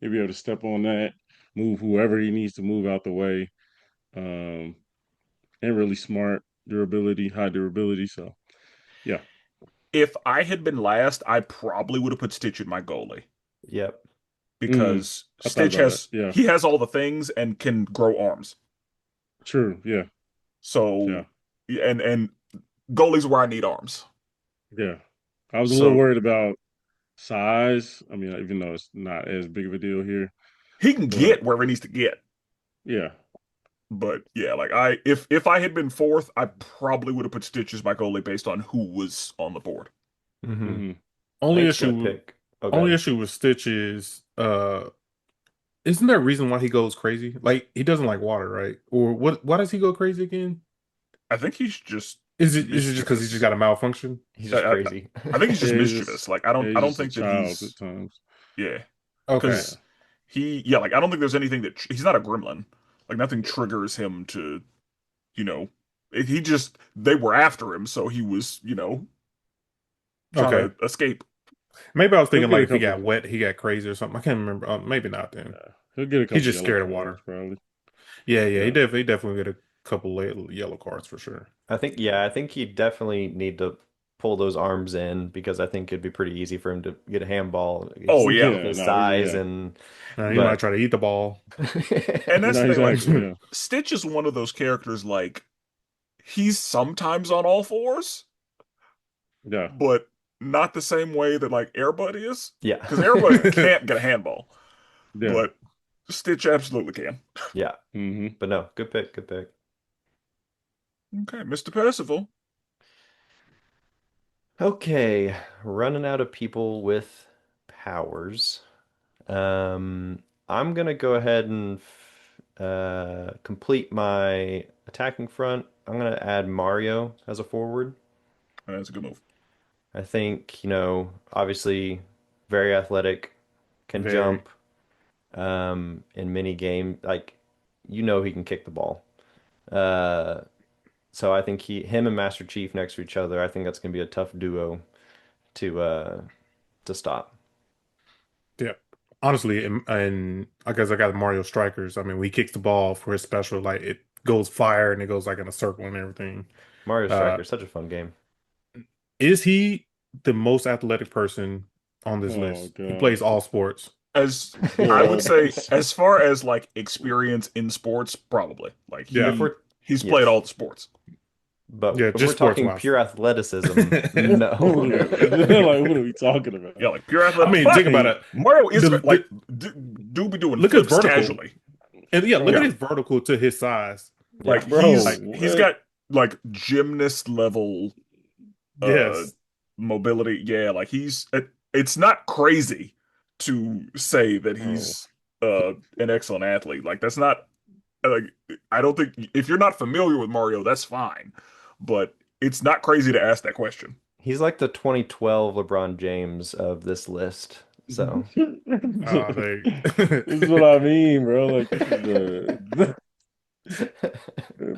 He'll be able to step on that, move whoever he needs to move out the way. Um, and really smart, durability, high durability. So yeah. If I had been last, I probably would have put Stitch in my goalie Yep. Mm, because I thought Stitch about that. has Yeah. he has all the things and can grow arms. True. Yeah. So Yeah. and goalies where I need arms. Yeah. I was a little So worried about size. I mean, even though it's not as big of a deal here, he can but get wherever he needs to get. yeah, But yeah, like if I had been fourth, I probably would have put Stitch as my goalie based on who was on the board. Hmm. hmm I Only think it's gonna issue, pick. Oh, only good. issue with Stitch is, isn't there a reason why he goes crazy? Like he doesn't like water, right? Or what? Why does he go crazy again? I think he's just Is it just because he's just mischievous. got a malfunction? He's I, just I, crazy. I think he's just yeah, he's just mischievous. Like I yeah, don't I he's don't just a think that child at he's times. yeah, Okay, Yeah, because yeah, like I don't think there's anything that he's not a gremlin. Like nothing triggers him to, you know, he just they were after him, so he was, trying okay. to escape. Maybe I was he'll thinking get a like if he couple. got wet, he got crazy or something. I can't remember. Maybe not then. He'll get a He's couple just yellow scared of cards water. probably. Yeah, Yeah, he definitely get a couple yellow cards for sure. I think, yeah, I think he'd definitely need to pull those arms in because I think it'd be pretty easy for him to get a handball Oh yeah, with yeah, his no, size yeah, and He might but try to eat the ball. and that's no, the thing. Like exactly, yeah, Stitch is one of those characters. Like he's sometimes on all fours, yeah, but not the same way that like Airbud is. yeah. Because Airbud can't get a handball, yeah. but Stitch absolutely can. Yeah. hmm But no, good pick, good pick. Okay, Mr. Percival. Okay, running out of people with powers. I'm gonna go ahead and complete my attacking front. I'm gonna add Mario as a forward. That's a good move. I think, obviously very athletic, can Very. jump, in many game, like he can kick the ball. Uh, so I think him and Master Chief next to each other, I think that's gonna be a tough duo to uh to stop. Yeah. Honestly, and I guess I got Mario Strikers. I mean, when he kicks the ball for his special, like it goes fire and it goes like in a circle and everything. Mario Uh, Striker is such a fun game. Is he the most athletic person on this Oh list? He plays God. all sports. As I would Well, say, as far as like experience in sports, probably like Yeah. If we're he's played yes, all the sports. but Yeah, if we're just sports talking wise. pure athleticism, like no. what are we talking about? Yeah, like pure I athletic. mean, think But about it. Mario is The like do be doing look at his flips vertical. casually. And yeah, look at Yeah, Bro, his vertical to his size. like Yeah. bro, Like, he's what? got like gymnast level uh yes. mobility. Yeah, like it's not crazy to say that Bro. he's an excellent athlete. Like that's not like I don't think if you're not familiar with Mario, that's fine. But it's not crazy to ask that question. He's like the 2012 LeBron James of this list. So, They This is what I mean, bro. Like this is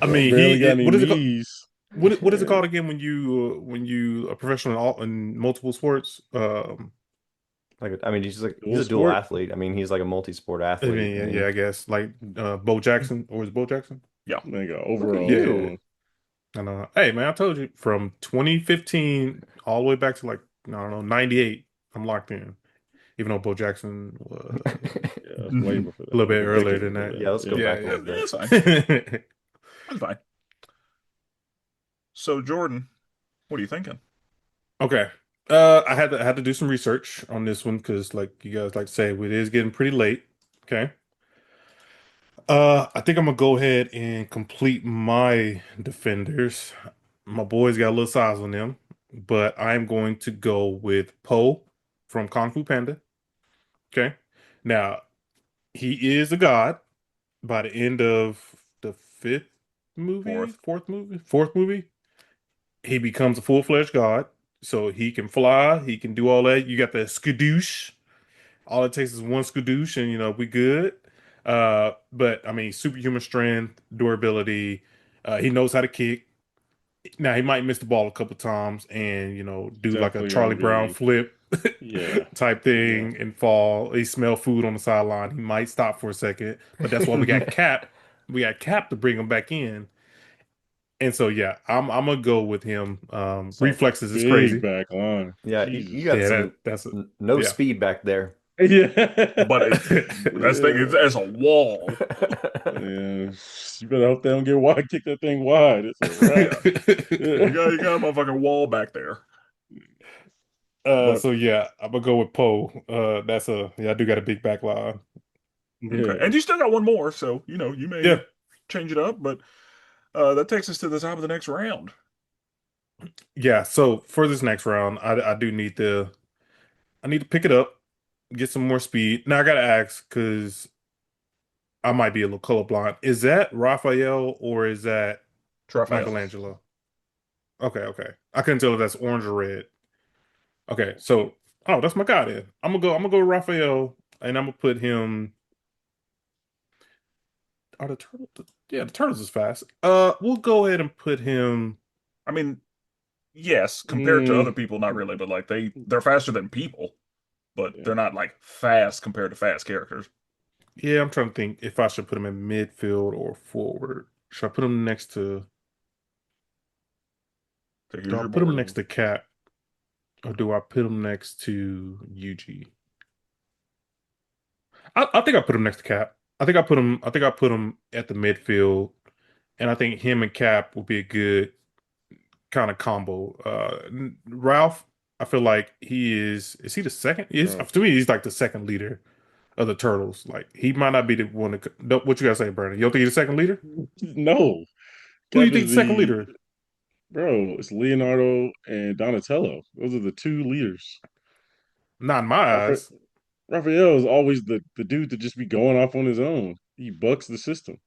I bro mean, barely got any what is it called? knees. What is it And called again when you are professional in multiple sports? like, I mean, he's dual a dual sport. athlete. I mean, he's like a multi-sport I athlete. mean, I yeah, mean, I guess like Bo Jackson, or is Bo Jackson? Yeah. Nigga, look at overalls Yeah, you. on. I know. Hey man, I told you from 2015 all the way back to like I don't know 98. I'm locked in. Even though Bo Jackson was Yeah, it's way Mhm. before a that, little like bit a earlier decade than before that. Yeah, that. let's go Yeah, back a Yeah, little yeah. bit. that's fine. That's fine. So Jordan, what are you thinking? Okay. I had to do some research on this one because, like you guys like to say, it is getting pretty late. Okay. I think I'm gonna go ahead and complete my defenders. My boys got a little size on them, but I'm going to go with Poe from Kung Fu Panda. Okay. Now, he is a god by the end of the Fourth. fourth movie. He becomes a full-fledged god. So he can fly, he can do all that. You got the skadoosh. All it takes is one skadoosh, and we good. But I mean, superhuman strength, durability. He knows how to kick. Now he might miss the ball a couple times, and do like a Definitely Charlie gonna Brown be, flip yeah, type yeah. thing and fall. He smell food on the sideline. He might stop for a second, but that's why we got Cap. We got Cap to bring him back in. And so yeah, I'm gonna go with him. It's like a Reflexes is big crazy. back line. Yeah, you Jesus. got Yeah, some that's a no yeah. speed back there. But Yeah. that's thing is Yeah. as a wall. Yeah. You better hope they don't get wide, kick that thing wide. It's a wrap. Yeah. Yeah. You got a motherfucking wall back there. But So yeah, I'm gonna go with Poe. That's a yeah, I do got a big back line. Okay. yeah. And you still got one more, so you Yeah, may change it up, but that takes us to the top of the next round. yeah. So for this next round, I do need to pick it up, get some more speed. Now I gotta ask because I might be a little colorblind. Is that Raphael or is that Raphael. Michelangelo? Okay, okay. I couldn't tell if that's orange or red. Okay, so that's my guy then. I'm gonna go with Raphael, and I'm gonna put him. Are the turtles? Yeah, the turtles is fast. We'll go ahead and put him. I mean, yes, compared to other Mm, people, not really, but like they're faster than people, but yeah. they're not like fast compared to fast characters. Yeah, I'm trying to think if I should put him in midfield or forward. Should I put him next to? So Do here's I your put him board. next to Cap, or do I put him next to UG? I think I put him next to Cap. I think I put him. I think I put him at the midfield, and I think him and Cap will be a good kind of combo. Ralph, I feel like he is. Is he the second? Bro. To me, he's like the second leader of the turtles. Like he might not be the one. What you gotta say, Brandon? You don't think he's the second leader? No. Who do you Cap think is the second the leader? bro, it's Leonardo and Donatello. Those are the two leaders. Not in my Rapha- eyes. Raphael is always the dude to just be going off on his own. He bucks the system.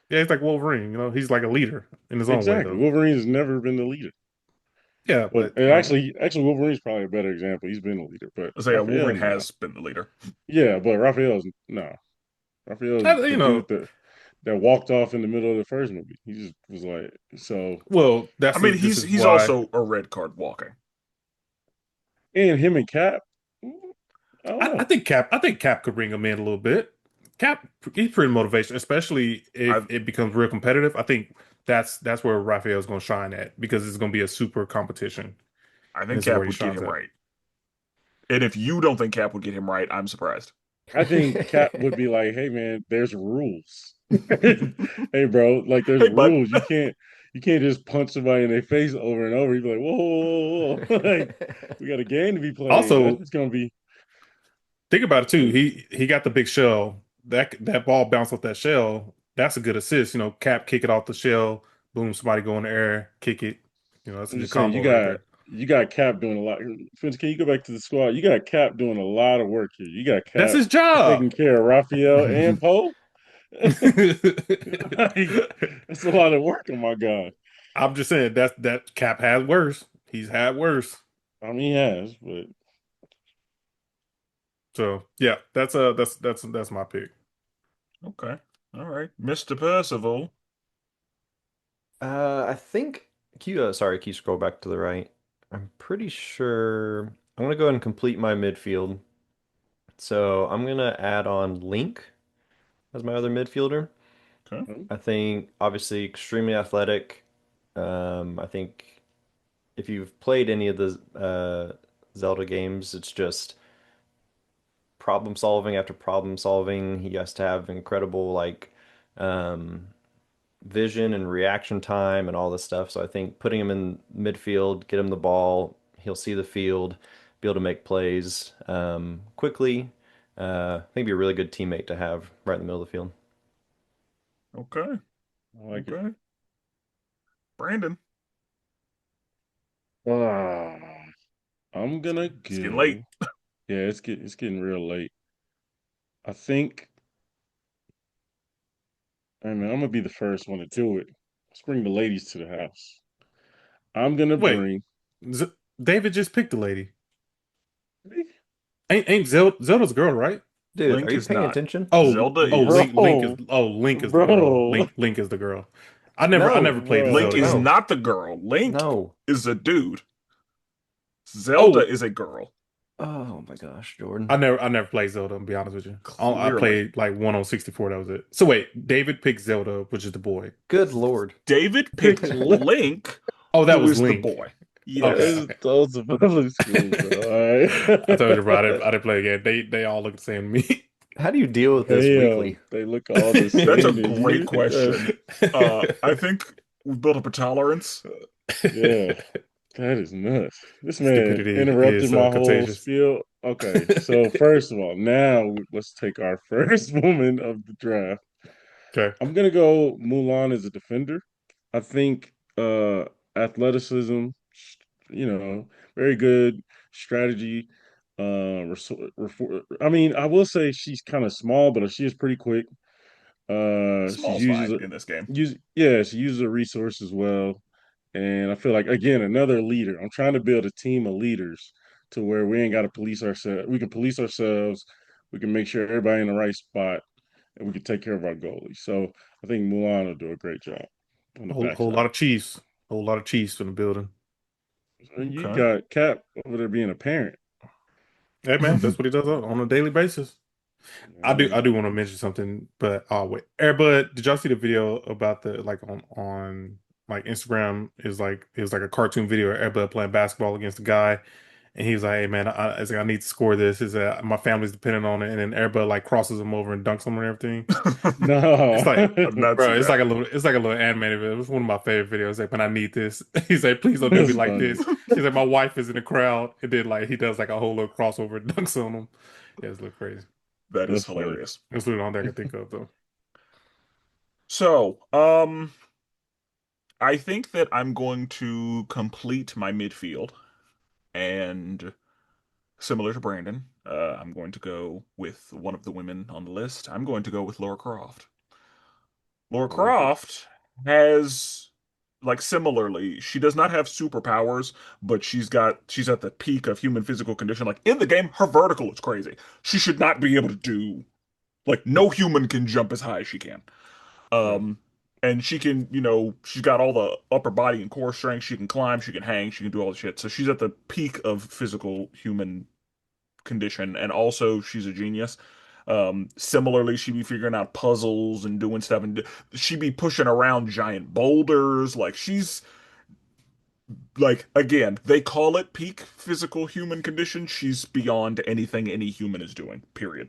Yeah, he's like Wolverine. He's like a leader in his own way, Exactly. though. Wolverine has never been the leader. Yeah, But but and actually, Wolverine's probably a better example. He's been a leader, but So yeah, Raphael, Wolverine no. has been the leader. Yeah, but Raphael's no. Raphael's you the know, dude that walked off in the middle of the first movie. He just was like, so. well, I mean, this is he's why also a red card walking. And him and Cap, I don't I know. think Cap could bring him in a little bit. Cap, he's pretty motivational, especially if I it becomes real competitive. I think that's where Raphael's going to shine at because it's going to be a super competition. I and think this is where Cap he would get shines him at. right. And if you don't think Cap would get him right, I'm surprised. I think Cap would be like, "Hey man, there's rules. Hey bro, like there's Hey, bud. rules. You can't just punch somebody in their face over and over. You'd be like, whoa, whoa, whoa, whoa. Like we got a game to be played. Also, It's gonna be think about it too. He got the big shell. That ball bounced off that shell. That's a good assist. Cap kick it off the shell. Boom, somebody go in the air, kick it. That's a I'm good just saying combo right there. you got Cap doing a lot. Spence, can you go back to the squad? You got Cap doing a lot of work here. You got That's Cap his job. taking care of Raphael and Poe. Like, that's a lot of work on my God. I'm just saying that Cap has worse. He's had worse. I mean, he has, but So yeah, that's my pick. Okay. All right. Mr. Percival. I think sorry, can you scroll back to the right? I'm pretty sure I'm gonna go ahead and complete my midfield. So I'm gonna add on Link as my other midfielder. Okay. I think obviously extremely athletic. I think if you've played any of the Zelda games, it's just problem solving after problem solving. He has to have incredible um, vision and reaction time and all this stuff. So I think putting him in midfield, get him the ball, he'll see the field, be able to make plays quickly. I think be a really good teammate to have right in the middle of the field. Okay. I like it. Okay. Brandon. Ah, I'm gonna It's getting late. go. Yeah, it's getting real late. I think, I mean, I'm gonna be the first one to do it. Let's bring the ladies to the house. I'm gonna Wait, bring. Z David just picked the lady. Ain't Zelda's girl, right? Dude, are Link you is paying not. attention? Oh, Zelda oh, is. Link is the girl. Bro, Link is the girl. I never No, played the Link Zelda is bro. games. not the girl. Link no. is a dude. Zelda Oh, is a girl. Oh my gosh, Jordan. I never played Zelda, to be honest with you. I Clearly. played like one on 64, that was it. So wait, David picked Zelda, which is the boy. Good Lord. David picked Link, Oh, that who was is the Link. boy. Okay, Yes. It's okay. those are public school, bro. All I told you, bro, I right. didn't play again. They all look the same to me. How do you deal with this Damn, weekly? they look all the That's a same to great you. question. I think we've built up a tolerance. Yeah, that is nuts. This man Stupidity interrupted is my whole contagious. spiel. Okay, so first of all, now let's take our first woman of the draft. Okay. I'm gonna go Mulan as a defender. I think athleticism, very good strategy. I mean, I will say she's kind of small, but she is pretty quick. She Small's uses fine in this game. she uses her resources well, and I feel like again another leader. I'm trying to build a team of leaders to where we ain't got to police ourselves. We can police ourselves. We can make sure everybody in the right spot, and we can take care of our goalies. So I think Mulan will do a great job on the Whole lot backside. of Chiefs. Whole lot of Chiefs in the building. And you Okay. got Cap over there being a parent. Hey man, that's what he does on a daily basis. I do I Man, do want to mention something, but oh wait. Airbud, did y'all see the video about the like on like Instagram is like it was like a cartoon video of Airbud playing basketball against a guy, and he was like, "Hey man, I was like, I need to score this. Is my family's dependent on it." And then Airbud like crosses him over and dunks him and everything. no, It's like, I've not bro, seen that. it's like a little animated video. It's one of my favorite videos. Like, when I need this, he's like, please don't do me that's like funny. this. He's like, my wife is in the crowd, and then like he does like a whole little crossover and dunks on him. Yeah, it's a little crazy. That is That's funny. hilarious. That's literally all that I can think of though. So, I think that I'm going to complete my midfield, and similar to Brandon, I'm going to go with one of the women on the list. I'm going to go with Laura Croft. Laura I like it. Croft has, like, similarly, she does not have superpowers, but she's at the peak of human physical condition. Like, in the game, her vertical is crazy. She should not be able to do, like, no human can jump as high as she can. Right. Um, and she can, she's got all the upper body and core strength. She can climb, she can hang, she can do all the shit. So she's at the peak of physical human condition, and also she's a genius. Similarly, she'd be figuring out puzzles and doing stuff, and she'd be pushing around giant boulders. Like, Like, again, they call it peak physical human condition. She's beyond anything any human is doing, period.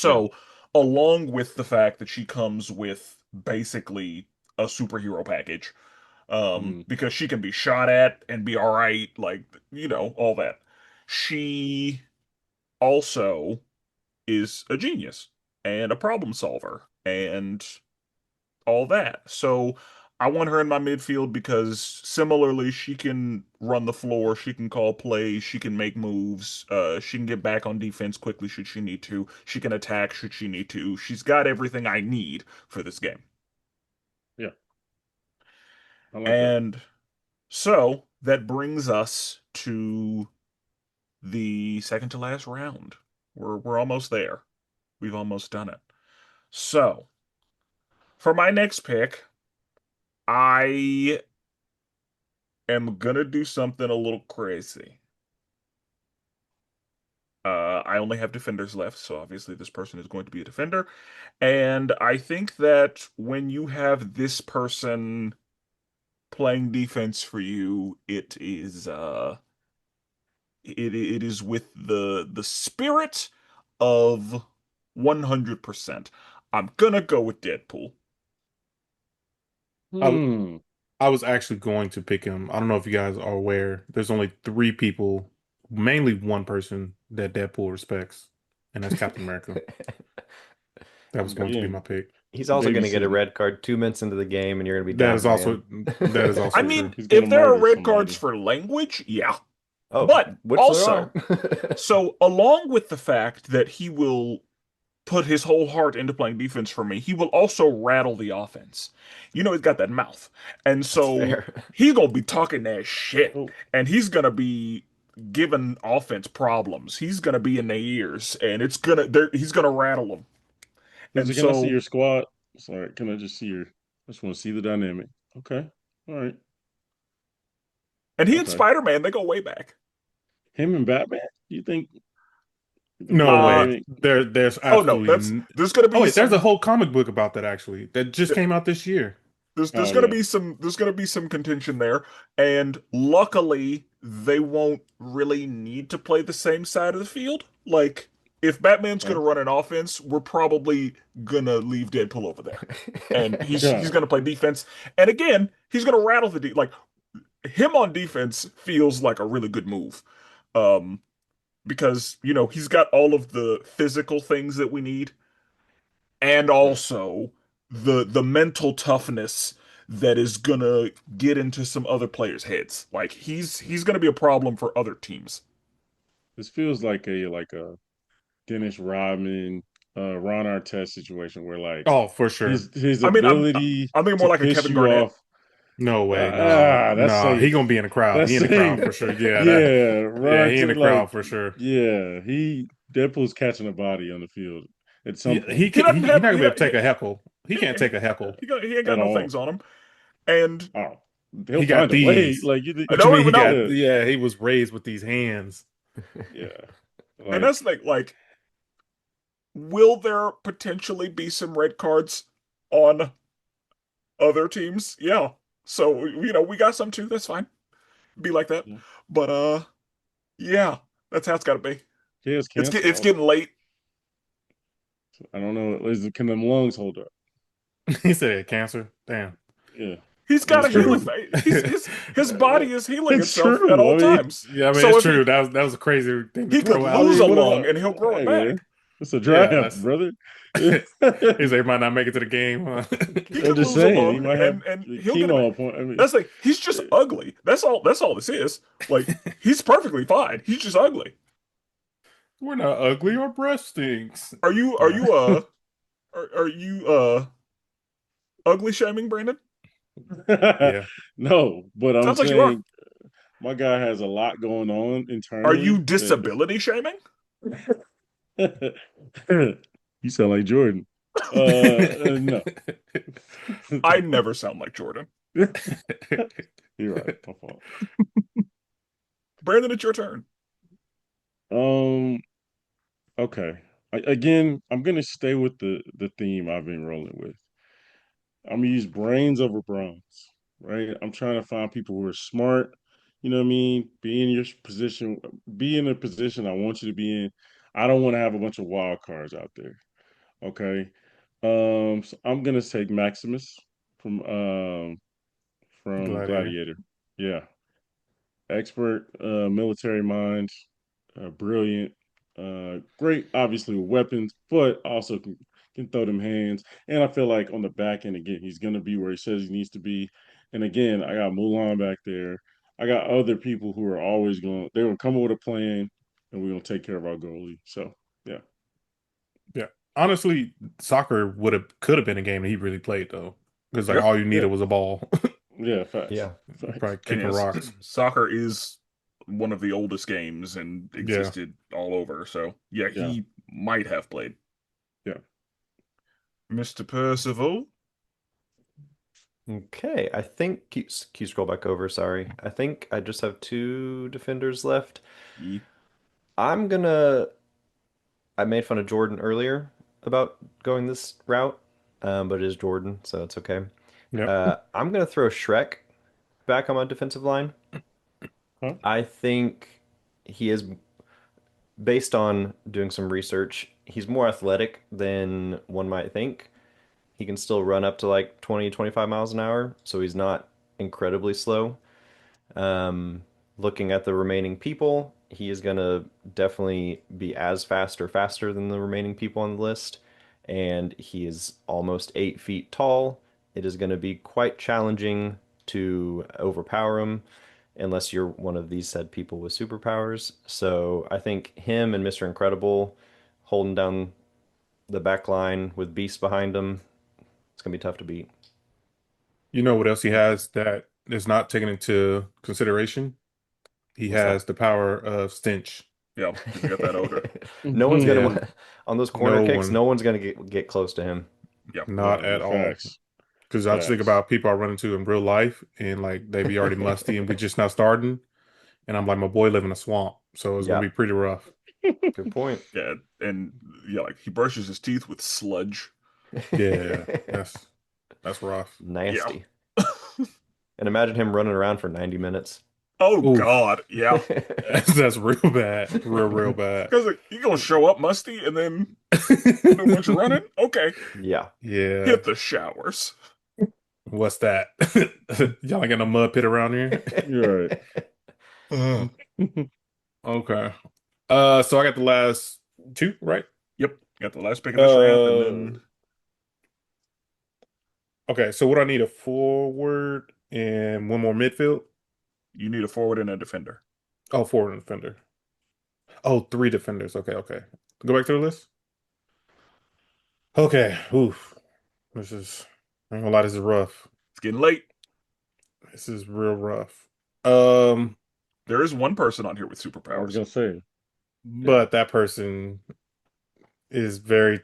Yeah. So, along with the fact that she comes with basically a superhero package, Mm. because she can be shot at and be all right, like, all that. She also is a genius and a problem solver and all that. So I want her in my midfield because similarly, she can run the floor, she can call plays, she can make moves, she can get back on defense quickly should she need to, she can attack should she need to. She's got everything I need for this game. Yeah. I like that. And so that brings us to the second to last round. We're almost there. We've almost done it. So, for my next pick, I am gonna do something a little crazy. I only have defenders left, so obviously this person is going to be a defender. And I think that when you have this person playing defense for you, it is with the spirit of 100%. I'm gonna go with Deadpool. I, w- Hmm. I was actually going to pick him. I don't know if you guys are aware. There's only three people, mainly one person that Deadpool respects, and that's Captain America. That was going to be Yeah. my pick. He's also going to get a Babysitting. red card 2 minutes into the game, and you're going to be That down is a man. also that is I also mean, true. He's gonna if there are murder red cards somebody. for language, yeah. Oh, But which there are. also, so along with the fact that he will put his whole heart into playing defense for me, he will also rattle the offense. He's got that mouth. And That's so fair. he's gonna be talking that shit. Oh, And he's gonna be giving offense problems. He's gonna be in their ears and he's gonna rattle them. And Spencer, can I see so your squad? Sorry, can I just see your? I just want to see the dynamic. Okay. All right. and he and Okay. Spider-Man, they go way back. Him and Batman. You think the No Uh way. dynamic? There's oh no, absolutely that's there's gonna Oh be wait, there's a some whole comic book about that actually that just came out this year. there's Oh gonna yeah. be some contention there, and luckily they won't really need to play the same side of the field. Like if Batman's gonna Okay. run an offense, we're probably gonna leave Deadpool over there, and he's Yeah. gonna play defense. And again, he's gonna rattle like him on defense feels like a really good move, um, because he's got all of the physical things that we need and Yeah. also the mental toughness that is gonna get into some other players' heads. Like he's gonna be a problem for other teams. This feels like a Dennis Rodman, Ron Artest situation where like Oh, for sure. his I mean, ability I'm thinking to more like a piss Kevin you Garnett. off. No way. No, That's no. saying He gonna be in the crowd. He that's in the crowd saying for sure. Yeah, that. yeah, Yeah, Ron he in the like crowd for sure. yeah, he Deadpool's catching a body on the field at He some he point He can't, doesn't he have not gonna be able to take a heckle. He he can't take a heckle. he ain't at got no all. things on him. And Oh, he'll He got find a way. these. Like you think, I What you don't mean? even He got? know. yeah, Yeah, he was raised with these hands. yeah. And that's Like like, will there potentially be some red cards on other teams? Yeah. So we got some too. That's fine. Be like that. yeah, But yeah, that's how it's got to be. he has cancer It's also. getting late. I don't know. Can them lungs hold up? He said cancer. Damn. Yeah, He's got that's a healing. crazy. His body is healing It's itself at true. all I mean, times. Yeah, I mean So it's if true. That was a crazy thing to he could throw I out. lose mean, a what lung about? and he'll grow it Hey, back. man, it's a dry Yeah, hump, that's. brother. He said he might not make it to the game. Huh? He I'm could just lose a saying, he lung might have and he'll get it back. chemo appoint. I mean, That's like he's just ugly. That's all this is. Like he's perfectly fine. He's just ugly. We're not ugly. Our breath stinks. Are you All are right. you are you ugly shaming Brandon? Yeah. no, but I'm Sounds like you are. saying my guy has a lot going on Are you internally. That disability shaming? you sound like Jordan. No, I never sound like Jordan. you're right. My fault. Brandon, it's your turn. Um, okay. Again, I'm gonna stay with the theme I've been rolling with. I'm gonna use brains over bronze. right? I'm trying to find people who are smart. You know what I mean? Be in your position, be in a position I want you to be in. I don't want to have a bunch of wild cards out there. Okay. So I'm gonna take Maximus from Gladiator. Gladiator. Yeah. Expert, military mind, brilliant, great, obviously with weapons, but also can throw them hands. And I feel like on the back end again, he's gonna be where he says he needs to be. And again, I got Mulan back there. I got other people who are always going. They're gonna come up with a plan, and we're gonna take care of our goalie. So yeah, Yeah. Honestly, soccer could have been a game that he really played though. Because like Yeah, all you needed yeah, was a ball. yeah. Facts, Yeah. facts. Probably and kicking yes, rocks. soccer is one of the oldest games and Yeah. existed all over. So yeah, Yeah, he might have played. yeah. Mr. Percival, Okay, I think can you scroll back over? Sorry. I think I just have two defenders left. ye- I'm gonna I made fun of Jordan earlier about going this route, but it is Jordan, so it's okay. Yep. I'm gonna throw Shrek back on my defensive line. Huh? I think he is, based on doing some research, he's more athletic than one might think. He can still run up to like 20, 25 miles an hour, so he's not incredibly slow. Um, Looking at the remaining people, he is going to definitely be as fast or faster than the remaining people on the list. And he is almost 8 feet tall. It is going to be quite challenging to overpower him unless you're one of these said people with superpowers. So I think him and Mr. Incredible holding down the back line with Beast behind him, it's going to be tough to beat. You know what else he has that is not taken into consideration? He What's has that? the power of stench. yeah, he's got that odor. No one's Yeah. gonna on those corner No kicks. one. No one's gonna get close to him. Yeah, Not Right. Yeah. at all. Facts. Because I just think Facts. about people I run into in real life and like they be already musty and we just not starting. And I'm like, my boy live in a swamp. So it's gonna Yeah, be pretty rough. good point. yeah, and yeah, like he brushes his teeth with sludge. Yeah. That's rough. Yeah. Nasty. And imagine him running around for 90 minutes. Oh Oof. God, yeah. That's real bad. Real bad. Because like, you gonna show up musty and then do a bunch of running? Okay, Yeah. Yeah. hit the showers. What's that? Y'all ain't got no mud pit around here? You're right. Ugh. Okay. So I got the last two, right? Yep, got the last pick of this round, and Uh, then okay. So what I need, a forward and one more midfield? you need a forward and a defender. Oh, forward and defender. Oh, three defenders. Okay. Go back to the list. Okay. Oof. This is, I ain't gonna lie, this is rough. It's getting late. This is real rough. Um, There is one person on here with I was superpowers. gonna say. but that person is very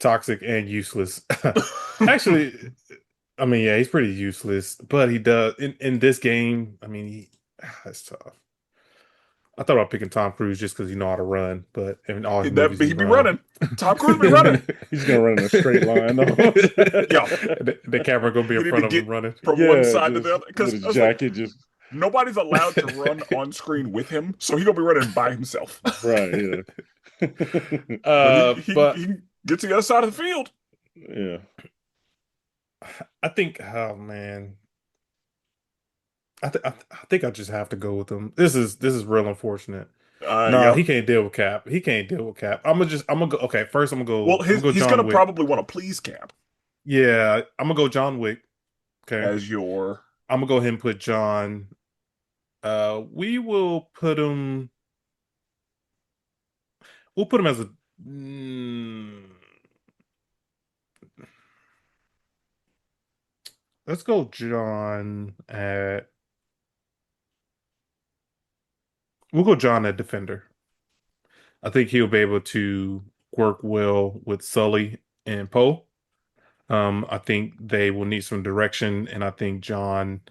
toxic and useless. Actually, I mean, yeah, he's pretty useless, but he does in this game. I mean, that's tough. I thought about picking Tom Cruise just because you know how to run, but in all his that movies he he'd be run. running. Tom Cruise be running. He's gonna run in a straight line the whole Yeah, time. The camera gonna be you in need front to of him get running. from one Yeah, side to the just other. with Because his I was like, jacket, just nobody's allowed to run on screen with him, so he's gonna be running by himself. right. Yeah. But But he gets to the other side of the field. Yeah. I think, oh man, I think I just have to go with him. This is real unfortunate. Nah, Yeah. he can't deal with Cap. He can't deal with Cap. I'm gonna go. Okay, first Well, I'm gonna go he's John gonna Wick. probably want to please Cap Yeah, I'm gonna go John Wick. Okay, as your. I'm gonna go ahead and put John. We will put him. We'll put him as a. Let's go John at. We'll go John at defender. I think he'll be able to work well with Sully and Poe. I think they will need some direction, and I think John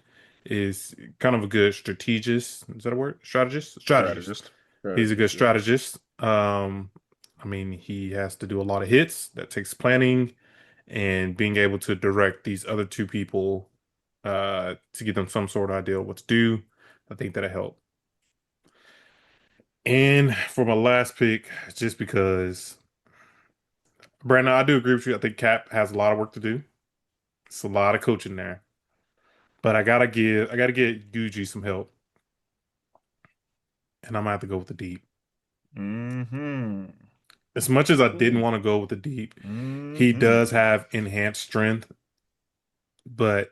is kind of a good strategist. Is that a word? Strategist? Strategist. Strategist. He's a good Yeah. strategist. I mean, he has to do a lot of hits. That takes planning and being able to direct these other two people to give them some sort of idea of what to do. I think that'll help. And for my last pick, just because Brandon, I do agree with you. I think Cap has a lot of work to do. It's a lot of coaching there. But I gotta get Gucci some help. And I'm gonna have to go with the deep. Mm-hmm. As much as I didn't Ooh. want to go with the deep, he Mm-hmm. does have enhanced strength, but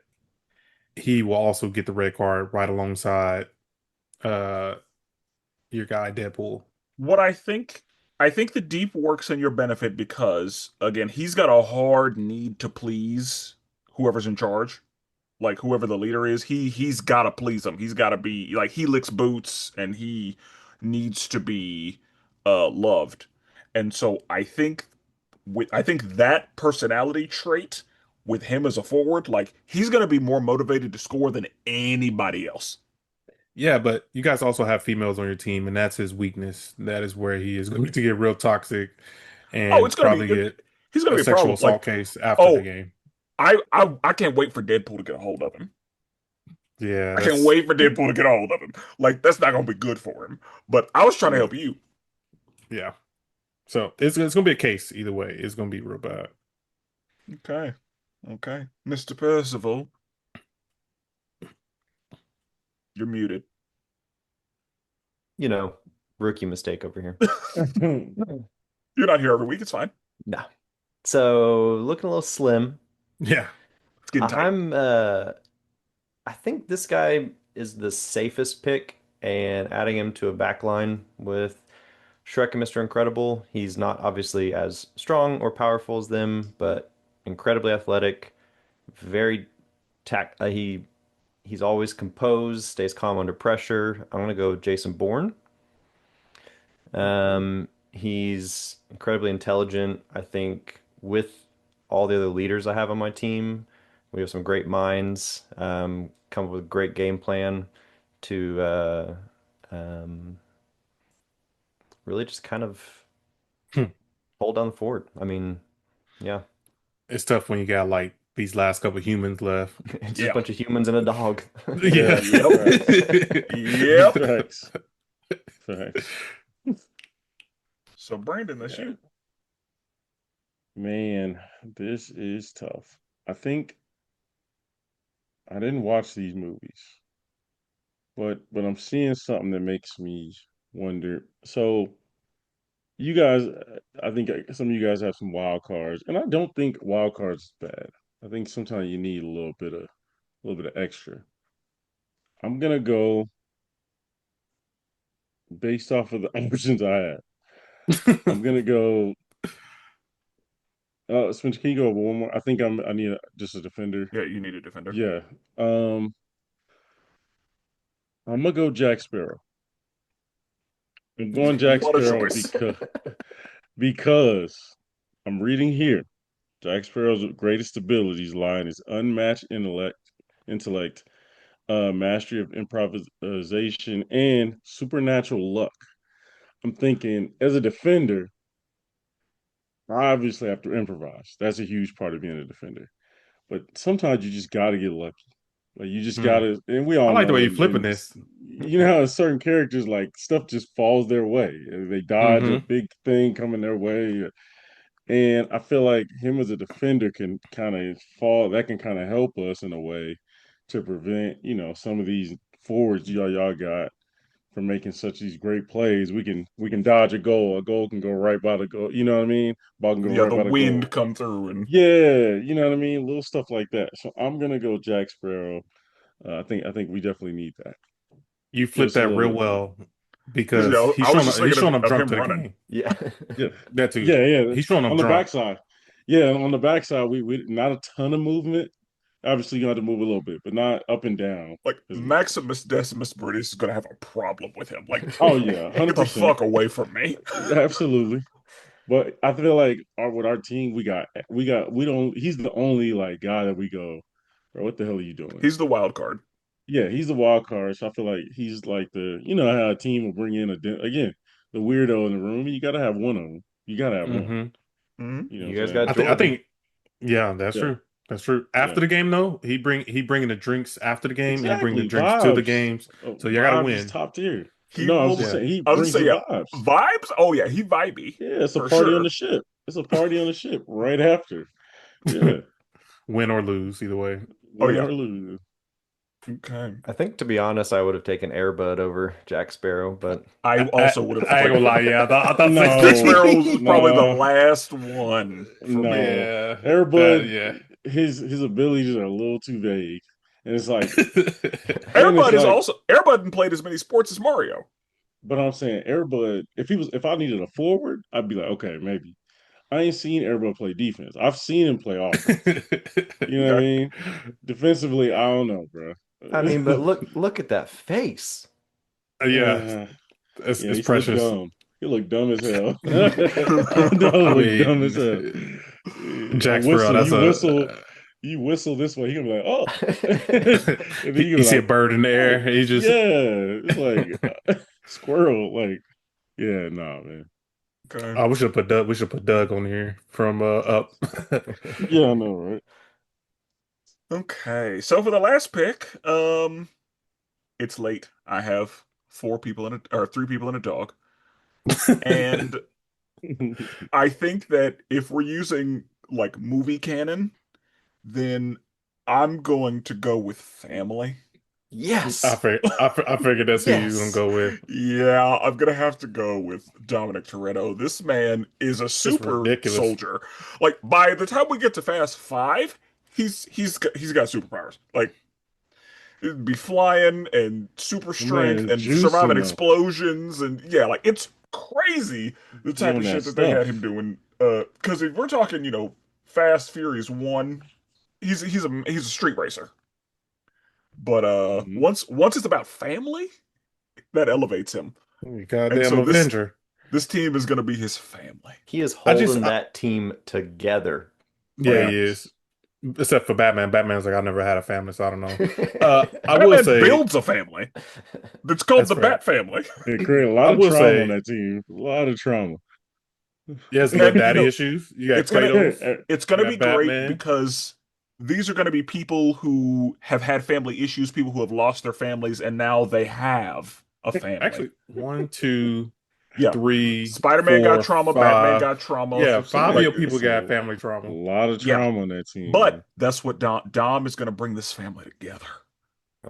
he will also get the red card right alongside uh your guy Deadpool. What I think the deep works in your benefit because again, he's got a hard need to please whoever's in charge. Like whoever the leader is, he's got to please him. He's got to be like he licks boots and he needs to be loved. And so I think that personality trait with him as a forward, like he's going to be more motivated to score than anybody else. Yeah, but you guys also have females on your team, and that's his weakness. That is where he is going to get real toxic Oh, and it's going to probably be get he's going a to be a sexual problem. Like, assault case after the oh, game. I can't wait for Deadpool to get a hold of him. Yeah, I can't that's wait for Deadpool to get a hold of him. Like that's not going to be good for him. But I was trying to Yeah. help you. yeah. So it's gonna be a case either way. It's gonna be real bad. Okay. Okay. Mr. Percival, you're muted. You know, rookie mistake over here. You're not here every week. It's fine. No. So looking a little slim. Yeah. It's getting tight. I think this guy is the safest pick, and adding him to a back line with Shrek and Mr. Incredible. He's not obviously as strong or powerful as them, but incredibly athletic, very he's always composed, stays calm under pressure. I'm gonna go Jason Bourne. Okay. He's incredibly intelligent. I think with all the other leaders I have on my team, we have some great minds, come up with a great game plan to um, really just kind of hold down the fort. I mean, yeah, It's tough when you got like these last couple humans left. it's just a Yeah. bunch of humans and a dog. Yeah. Yeah. Yep. Facts. Yep. Facts. Facts. So Brandon, that's Yeah. you. Man, this is tough. I think I didn't watch these movies, but I'm seeing something that makes me wonder. So you guys, I think some of you guys have some wild cards, and I don't think wild cards is bad. I think sometimes you need a little bit of extra. I'm gonna go based off of the options I have. I'm gonna go. Spencer, can you go one more? I think I need just a defender. Yeah, you need a defender. Yeah. Um, I'm gonna go Jack Sparrow. I'm going Jack What a Sparrow choice. because I'm reading here. Jack Sparrow's greatest abilities lie in his unmatched intellect, mastery of improvisation, and supernatural luck. I'm thinking as a defender, I obviously have to improvise. That's a huge part of being a defender. But sometimes you just got to get lucky. Like you just got Hmm. to, and we I all like the way know, you're flipping this. you know how certain characters like stuff just falls their way. They dodge a Hmm. big thing coming their way, and I feel like him as a defender can kind of fall. That can kind of help us in a way to prevent, some of these forwards y'all got from making such these great plays. We can dodge a goal. A goal can go right by the goal. You know what I mean? Ball can go Yeah, right the by the wind goal. come through and Yeah, you know what I mean? Little stuff like that. So I'm gonna go Jack Sparrow. I think we definitely need that. You Give flipped us a that real little, well you because know, I was just he's thinking showing up of drunk him to the running. game. Yeah. yeah, That too. yeah, yeah. He's showing up On the drunk. backside, yeah, on the backside, we not a ton of movement. Obviously, you have to move a little bit, but not up and down Like as much. Maximus Decimus Brutus is gonna have a problem with him. Like, Oh yeah, get hundred the percent, fuck away from me. absolutely. But I feel like with our team, we don't. He's the only like guy that we go, bro. What the hell are you doing? He's the wild card. Yeah, he's the wild card. So I feel like he's like how a team will bring in again the weirdo in the room. You got to have one of them. You got to have one. Hmm. Hmm. You know what You I'm guys saying? got I Jordan. think, yeah, that's Yeah, true. That's true. Yeah, After the game, though, he bringing the drinks after the game, and he bringing the exactly. drinks to the Vibes. games. So you got to Vibes is win. top tier. He No, I was will. just Yeah. saying he I was brings gonna the say, yeah, vibes. vibes. Oh yeah, he vibey Yeah, it's a for party on sure. the ship. It's a party on the ship right after. Yeah, Win or lose, either way. Oh win yeah. or lose. Okay. I think to be honest, I would have taken Airbud over Jack Sparrow, but I I, I, also would have I ain't like gonna lie. Yeah, I thought same Jack No, thing. Sparrows was probably the no, last one for me. no. Yeah, that Airbud, yeah. his abilities are a little too vague, and it's like, and it's Airbud is like, also Airbud played as many sports as Mario. but I'm saying Airbud. If I needed a forward, I'd be like, okay, maybe. I ain't seen Airbud play defense. I've seen him play offense. You know what I Okay. mean? Defensively, I don't know, bro. I mean, but look at that face. Yeah, Uh, it's yeah, it's he looked precious. dumb. He looked dumb as hell. Dog I looked dumb as mean, hell. Yeah, I Jack Sparrow. whistle. That's You whistle this way. He gonna be like, oh, and then you he gonna be see a like, bird in the air. oh, He just yeah. It's like squirrel. Like, yeah, nah, man. Okay. we should put Doug. We should put Doug on here from up. Yeah, I know, right? Okay. So for the last pick, it's late. I have four people and a or three people and a dog. And I think that if we're using like movie canon, then I'm going to go with family. Yes. I figured that's who you gonna Yes. go with. Yeah, I'm gonna have to go with Dominic Toretto. This man is a It's super ridiculous. soldier. Like by the time we get to Fast Five, he's got superpowers. Like it'd be flying and super The man strength is and surviving juicing though. explosions and yeah, like it's crazy the He type on of that shit that they had him stuff. doing. Because if we're talking, Fast Furious One, he's a street racer. But Mhm. once it's about family, that elevates him. You And goddamn so Avenger. this team is going to be his family. He is I just holding that team together. Oh Yeah, yeah, he is. Except for Batman. Batman's like I never had a family, so I don't know. I will Batman say builds a family. It's called that's the fair. Bat Family. It created a lot I of will trauma on say that team. A lot of trauma. he has little And daddy issues. You got it's gonna Kratos. it's You gonna be got great Batman. because these are gonna be people who have had family issues, people who have lost their families, and now they have a family. Actually, one, two, Yeah, three, Spider-Man got four, trauma, Batman five. got trauma. That's Yeah, what I'm five of Like, your saying. people It's got a family trauma. lot of yeah, trauma on that team, man. but that's what Dom is gonna bring this family together.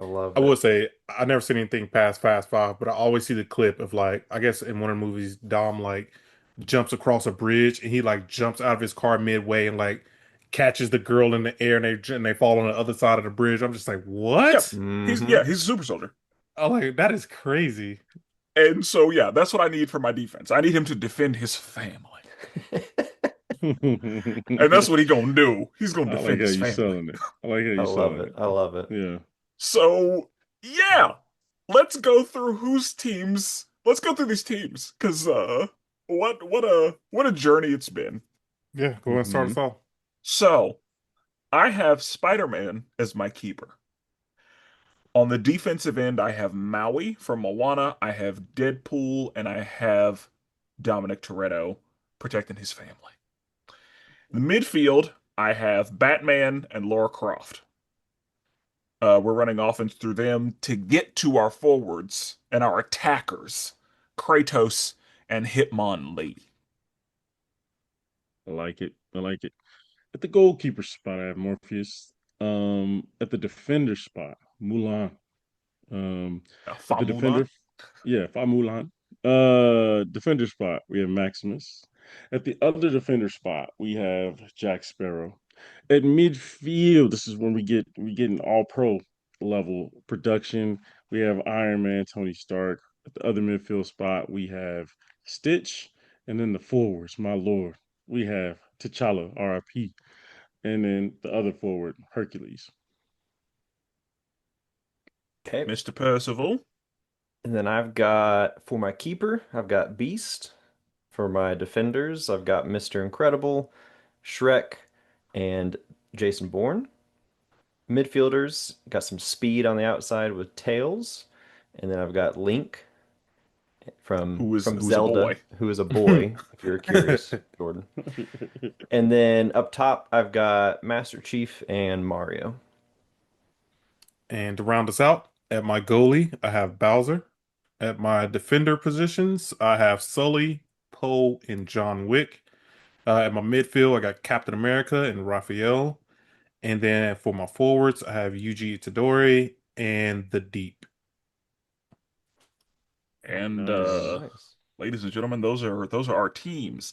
I love I it. will say I never seen anything past Fast Five, but I always see the clip of like I guess in one of the movies, Dom like jumps across a bridge and he like jumps out of his car midway and like catches the girl in the air and they fall on the other side of the bridge. I'm just like, Yep, what? Hmm. he's a super soldier. I'm like, that is crazy. And so, yeah, that's what I need for my defense. I need him to defend his family. And that's what he gonna do. He's gonna I like defend how his you family. selling it. I like how I you love selling it. it. I love it. Yeah. So, yeah, let's go through whose teams. Let's go through these teams because what a journey it's been. Yeah, go ahead and start Hmm. us off. So, I have Spider-Man as my keeper. On the defensive end, I have Maui from Moana, I have Deadpool, and I have Dominic Toretto protecting his family. The midfield, I have Batman and Laura Croft. We're running offense through them to get to our forwards and our attackers, Kratos and Hitmonlee. I like it. I like it. At the goalkeeper spot, I have Morpheus. At the defender spot, Mulan. At the defender, Famulan. yeah, Fa Mulan. Defender spot, we have Maximus. At the other defender spot, we have Jack Sparrow. At midfield, this is when we get an all pro level production. We have Iron Man, Tony Stark. At the other midfield spot, we have Stitch, and then the forwards, my lord, we have T'Challa, RIP, and then the other forward, Hercules. Okay. Mr. Percival. And then I've got for my keeper, I've got Beast. For my defenders, I've got Mr. Incredible, Shrek, and Jason Bourne. Midfielders, got some speed on the outside with Tails. And then I've got Link. Who is from who's a Zelda, boy. who is a boy, if you're curious, Jordan. And then up top, I've got Master Chief and Mario. And to round us out, at my goalie, I have Bowser. At my defender positions, I have Sully, Poe, and John Wick. At my midfield, I got Captain America and Raphael. And then for my forwards, I have Yuji Itadori and the Deep. And Nice. Nice. ladies and gentlemen, those are our teams.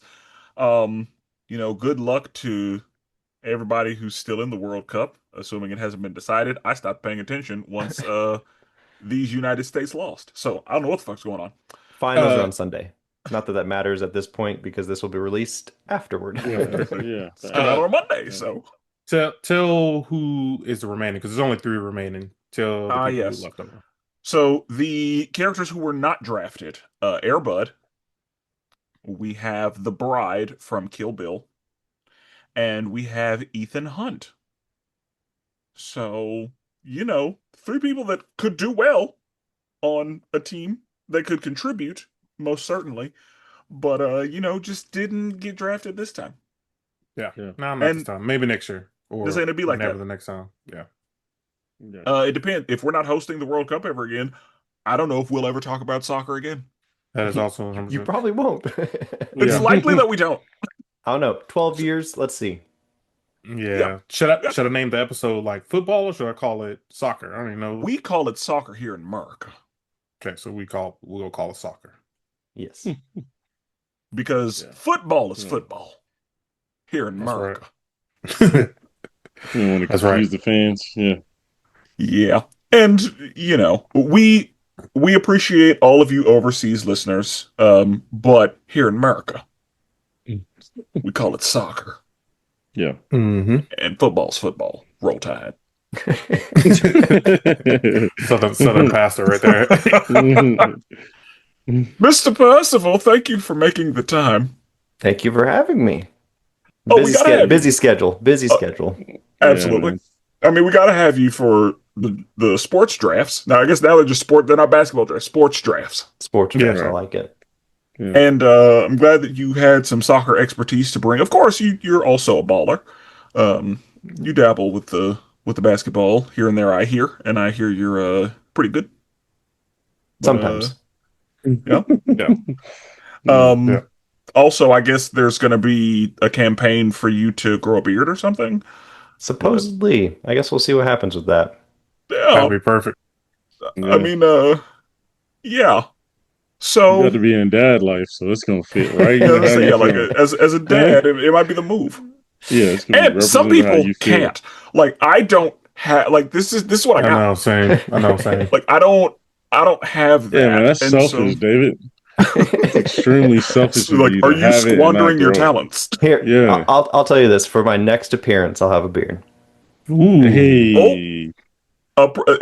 Good luck to everybody who's still in the World Cup, assuming it hasn't been decided. I stopped paying attention once these United States lost. So I don't know what the fuck's going on. Finals are on Sunday. Not that that matters at this point because this will be released afterward. Yeah. It's coming out on Monday, so Tell who is the remaining, because there's only 3 remaining. Tell the people yes. who left over. So the characters who were not drafted, Air Bud. We have the bride from Kill Bill, and we have Ethan Hunt. So, 3 people that could do well on a team that could contribute, most certainly, but just didn't get drafted this time. Yeah. Yeah. No, not this time. Maybe next year. Or This ain't gonna be like whenever that. the next time. Yeah. It depends. If we're not hosting the World Cup ever again, I don't know if we'll ever talk about soccer again. That is also 100%. You probably won't. It's likely that we don't. I don't know. 12 years. Let's see. Yeah. Should I name the episode like football, or should I call it soccer? I don't even know. We call it soccer here in America. Okay, so we'll call it soccer. Yes. Because football is football here in America. Right. You don't want to That's confuse right. the fans. Yeah. Yeah. And, we appreciate all of you overseas listeners, but here in America, we call it soccer. Yeah. Mm-hmm. And football's football. Roll Tide. Southern pastor right there. Mr. Percival, thank you for making the time. Thank you for having me. Oh, we gotta have you. Busy schedule. Busy schedule. Absolutely. man. I mean, we got to have you for the sports drafts. Now, I guess now they're just they're not basketball drafts, sports drafts. Sports drafts, right. I like it. Yeah. And I'm glad that you had some soccer expertise to bring. Of course, you're also a baller. You dabble with the basketball here and there, I hear, and I hear you're pretty good. But, Sometimes. Yeah. Yeah. Yeah. Also, I guess there's going to be a campaign for you to grow a beard or something. Supposedly. I guess we'll see what happens with that. That'd Yeah. be perfect. I mean, yeah. So You got to be in dad life, so it's gonna fit right. yeah, in how you like feel. as a dad, it might be the move. Yeah, it's gonna be And some representing how people you feel. can't. Like I don't have. Like this is what I I got. know, same. Like I don't have that. Yeah, man, that's And selfish, David. It's extremely selfish So, of like, you are to you have it and not squandering your grow. talents? Here, Yeah. I'll tell you this. For my next appearance, I'll have a beard. Ooh. Hey,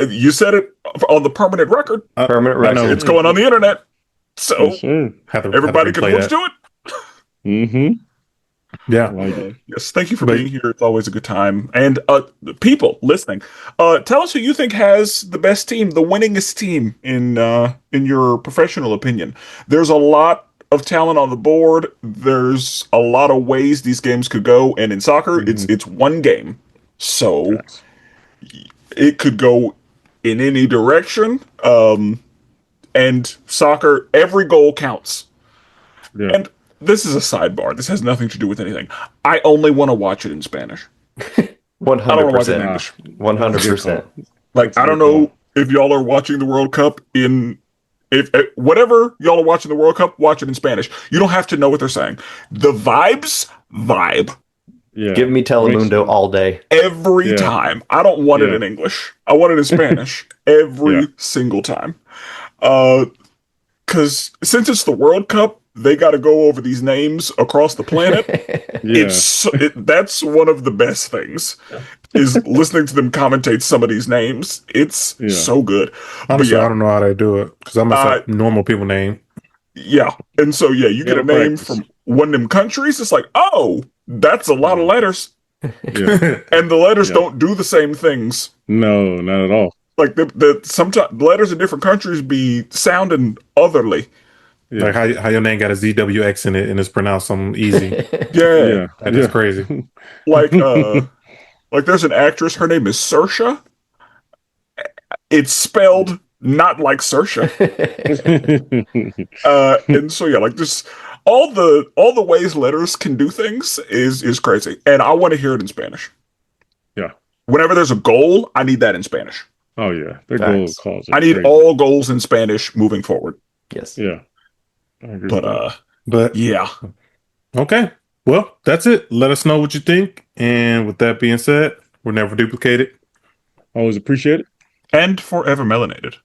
You said it on the permanent record. Permanent I record. know. It's going on the internet, so yes, sir. everybody can replay watch that. to it. Mm-hmm. Yeah. Like it. Yes, thank you for But- being here. It's always a good time. And people listening, tell us who you think has the best team, the winningest team in your professional opinion. There's a lot of talent on the board. There's a lot of ways these games could go, and in soccer, it's one game, so Facts. it could go in any direction. And soccer, every goal counts. Yeah. And this is a sidebar. This has nothing to do with anything. I only want to watch it in Spanish. 100%. I don't want to watch it in English. 100%. Like, I don't know if y'all are watching the World Cup if whatever y'all are watching the World Cup, watch it in Spanish. You don't have to know what they're saying. The vibe Yeah. Give me Telemundo all day. every Yeah. time. I don't want it Yeah. in English. I want it in Spanish every Yeah. single time. Because since it's the World Cup, they got to go over these names across the planet. Yeah. That's one of the best things is listening to them commentate some of these names. It's Yeah. so good. Honestly, but yeah, I don't know how they do it because I'm a normal people name. yeah. And so yeah, you get a Gotta name practice. from one of them countries. It's like, oh, that's a lot of letters, Yeah. and the letters Yeah. don't do the same things. No, not at all. Like the sometimes the letters in different countries be sounding otherly. Yeah. Like how your name got a ZWX in it and it's pronounced something easy. Yeah. Yeah. That is crazy. Like there's an actress, her name is Saoirse. It's spelled not like Saoirse. And so yeah, like just all the ways letters can do things is crazy. And I want to hear it in Spanish. Yeah. Whenever there's a goal, I need that in Spanish. Oh yeah. Their goal calls are I need crazy. all goals in Spanish moving forward. Yes. Yeah. I agree with But that. But yeah. okay. Well, that's it. Let us know what you think. And with that being said, we're never duplicated. Always appreciate it. And forever melanated.